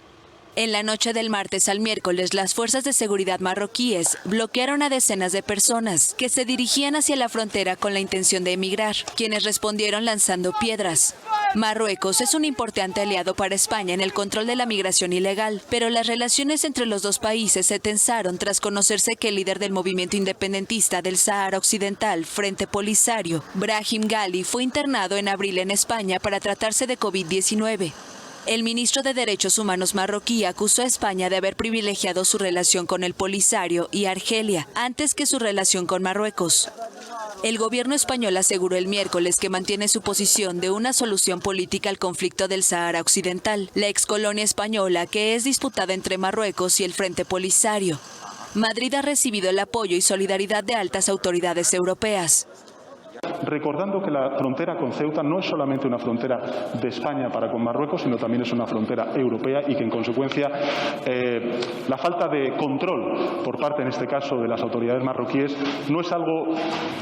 En la noche del martes al miércoles, las fuerzas de seguridad marroquíes bloquearon a decenas de personas que se dirigían hacia la frontera con la intención de emigrar, quienes respondieron lanzando piedras. Marruecos es un importante aliado para España en el control de la migración ilegal, pero las relaciones entre los dos países se tensaron tras conocerse que el líder del movimiento independentista del Sahara Occidental, Frente Polisario, Brahim Ghali, fue internado en abril en España para tratarse de COVID-19. El ministro de Derechos Humanos marroquí acusó a España de haber privilegiado su relación con el Polisario y Argelia antes que su relación con Marruecos. El gobierno español aseguró el miércoles que mantiene su posición de una solución política al conflicto del Sahara Occidental, la excolonia española que es disputada entre Marruecos y el Frente Polisario. Madrid ha recibido el apoyo y solidaridad de altas autoridades europeas. Recordando que la frontera con Ceuta no es solamente una frontera de España para con Marruecos, sino también es una frontera europea y que en consecuencia la falta de control por parte, en este caso, de las autoridades marroquíes no es algo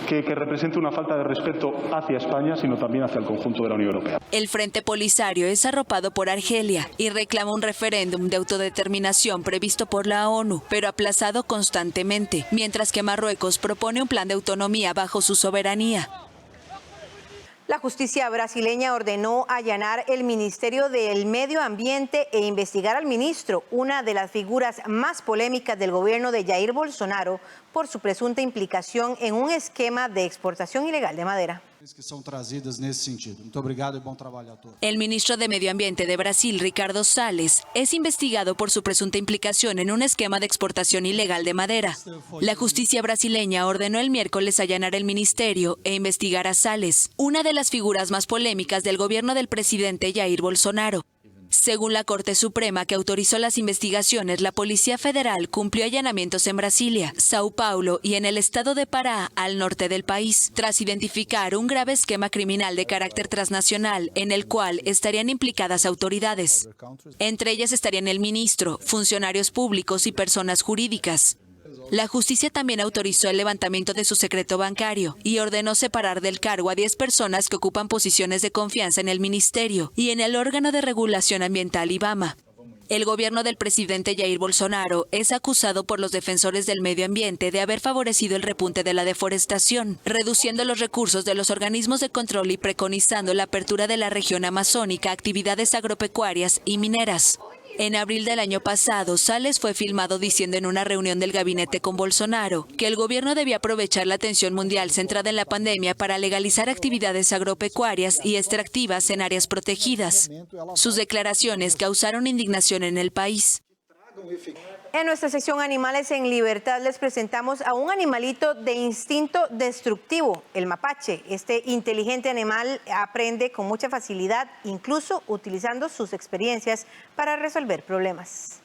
que represente una falta de respeto hacia España, sino también hacia el conjunto de la Unión Europea. El Frente Polisario es arropado por Argelia y reclama un referéndum de autodeterminación previsto por la ONU, pero aplazado constantemente, mientras que Marruecos propone un plan de autonomía bajo su soberanía. La justicia brasileña ordenó allanar el Ministerio del Medio Ambiente e investigar al ministro, una de las figuras más polémicas del gobierno de Jair Bolsonaro, por su presunta implicación en un esquema de exportación ilegal de madera. El ministro de Medio Ambiente de Brasil, Ricardo Salles, es investigado por su presunta implicación en un esquema de exportación ilegal de madera. La justicia brasileña ordenó el miércoles allanar el ministerio e investigar a Salles, una de las figuras más polémicas del gobierno del presidente Jair Bolsonaro. Según la Corte Suprema que autorizó las investigaciones, la Policía Federal cumplió allanamientos en Brasilia, Sao Paulo y en el estado de Pará, al norte del país, tras identificar un grave esquema criminal de carácter transnacional en el cual estarían implicadas autoridades. Entre ellas estarían el ministro, funcionarios públicos y personas jurídicas. La justicia también autorizó el levantamiento de su secreto bancario y ordenó separar del cargo a 10 personas que ocupan posiciones de confianza en el ministerio y en el órgano de regulación ambiental IBAMA. El gobierno del presidente Jair Bolsonaro es acusado por los defensores del medio ambiente de haber favorecido el repunte de la deforestación, reduciendo los recursos de los organismos de control y preconizando la apertura de la región amazónica a actividades agropecuarias y mineras. En abril del año pasado, Salles fue filmado diciendo en una reunión del gabinete con Bolsonaro que el gobierno debía aprovechar la atención mundial centrada en la pandemia para legalizar actividades agropecuarias y extractivas en áreas protegidas. Sus declaraciones causaron indignación en el país. En nuestra sección Animales en Libertad les presentamos a un animalito de instinto destructivo, el mapache. Este inteligente animal aprende con mucha facilidad, incluso utilizando sus experiencias para resolver problemas.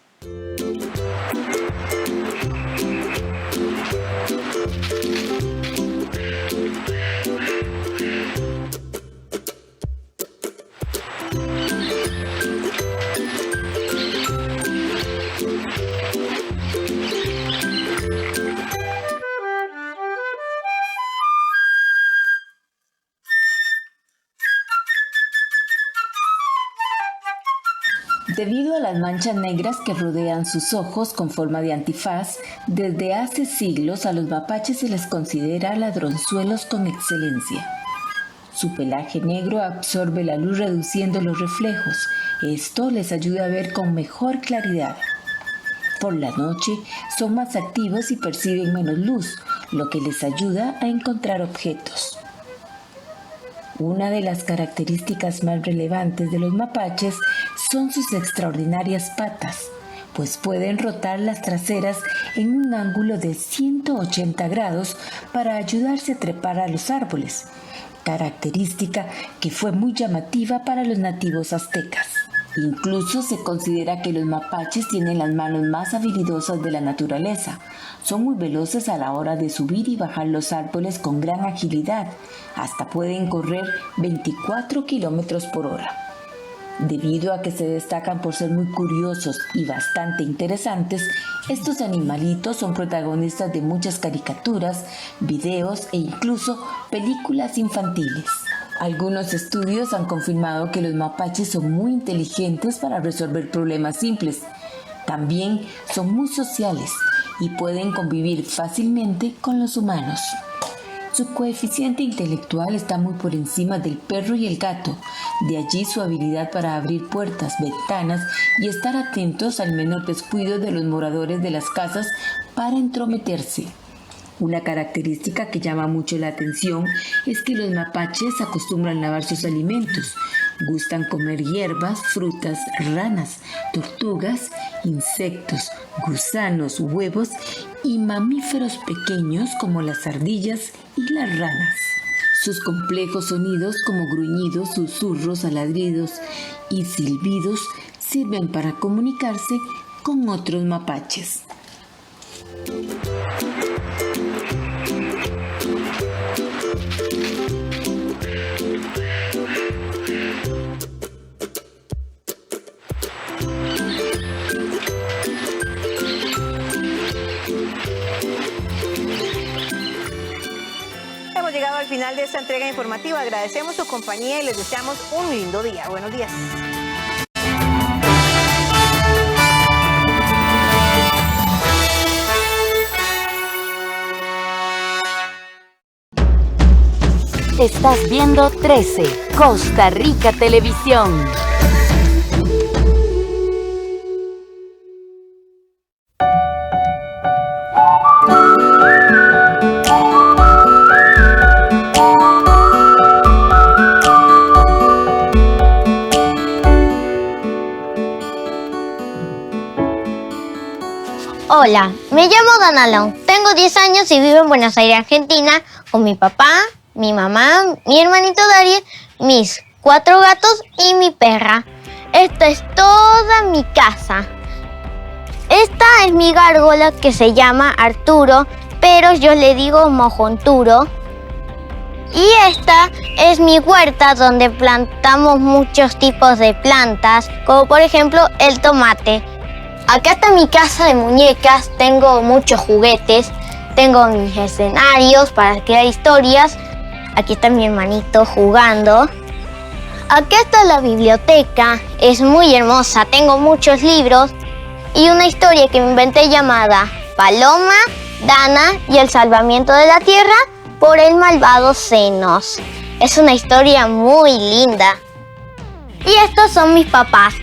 Debido a las manchas negras que rodean sus ojos con forma de antifaz, desde hace siglos a los mapaches se les considera ladronzuelos con excelencia. Su pelaje negro absorbe la luz reduciendo los reflejos. Esto les ayuda a ver con mejor claridad. Por la noche son más activos y perciben menos luz, lo que les ayuda a encontrar objetos. Una de las características más relevantes de los mapaches son sus extraordinarias patas, pues pueden rotar las traseras en un ángulo de 180 grados para ayudarse a trepar a los árboles, característica que fue muy llamativa para los nativos aztecas. Incluso se considera que los mapaches tienen las manos más habilidosas de la naturaleza. Son muy veloces a la hora de subir y bajar los árboles con gran agilidad. Hasta pueden correr 24 kilómetros por hora. Debido a que se destacan por ser muy curiosos y bastante interesantes, estos animalitos son protagonistas de muchas caricaturas, videos e incluso películas infantiles. Algunos estudios han confirmado que los mapaches son muy inteligentes para resolver problemas simples. También son muy sociales y pueden convivir fácilmente con los humanos. Su coeficiente intelectual está muy por encima del perro y el gato, de allí su habilidad para abrir puertas, ventanas y estar atentos al menor descuido de los moradores de las casas para entrometerse. Una característica que llama mucho la atención es que los mapaches acostumbran lavar sus alimentos. Gustan comer hierbas, frutas, ranas, tortugas, insectos, gusanos, huevos y mamíferos pequeños como las ardillas y las ranas. Sus complejos sonidos como gruñidos, susurros, aladridos y silbidos sirven para comunicarse con otros mapaches. Hemos llegado al final de esta entrega informativa. Agradecemos su compañía y les deseamos un lindo día. Buenos días. Estás viendo 13, Costa Rica Televisión. Hola, me llamo Danalón, tengo 10 años y vivo en Buenos Aires, Argentina, con mi papá, mi mamá, mi hermanito Darío, mis 4 gatos y mi perra. Esta es toda mi casa. Esta es mi gárgola que se llama Arturo, pero yo le digo Mojonturo. Y esta es mi huerta donde plantamos muchos tipos de plantas, como por ejemplo el tomate. Acá está mi casa de muñecas, tengo muchos juguetes, tengo mis escenarios para crear historias. Aquí está mi hermanito jugando. Acá está la biblioteca, es muy hermosa, tengo muchos libros y una historia que me inventé llamada Paloma, Dana y el salvamiento de la tierra por el malvado Zenos. Es una historia muy linda. Y estos son mis papás.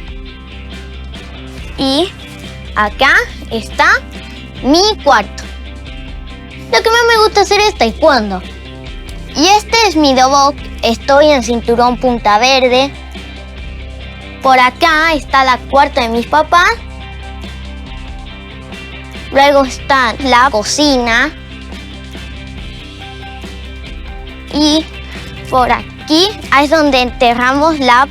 Y acá está mi cuarto. Lo que más me gusta hacer es taekwondo. Y este es mi dobok. Estoy en cinturón punta verde. Por acá está la cuarta de mis papás. Luego está la cocina. Y por aquí es donde enterramos la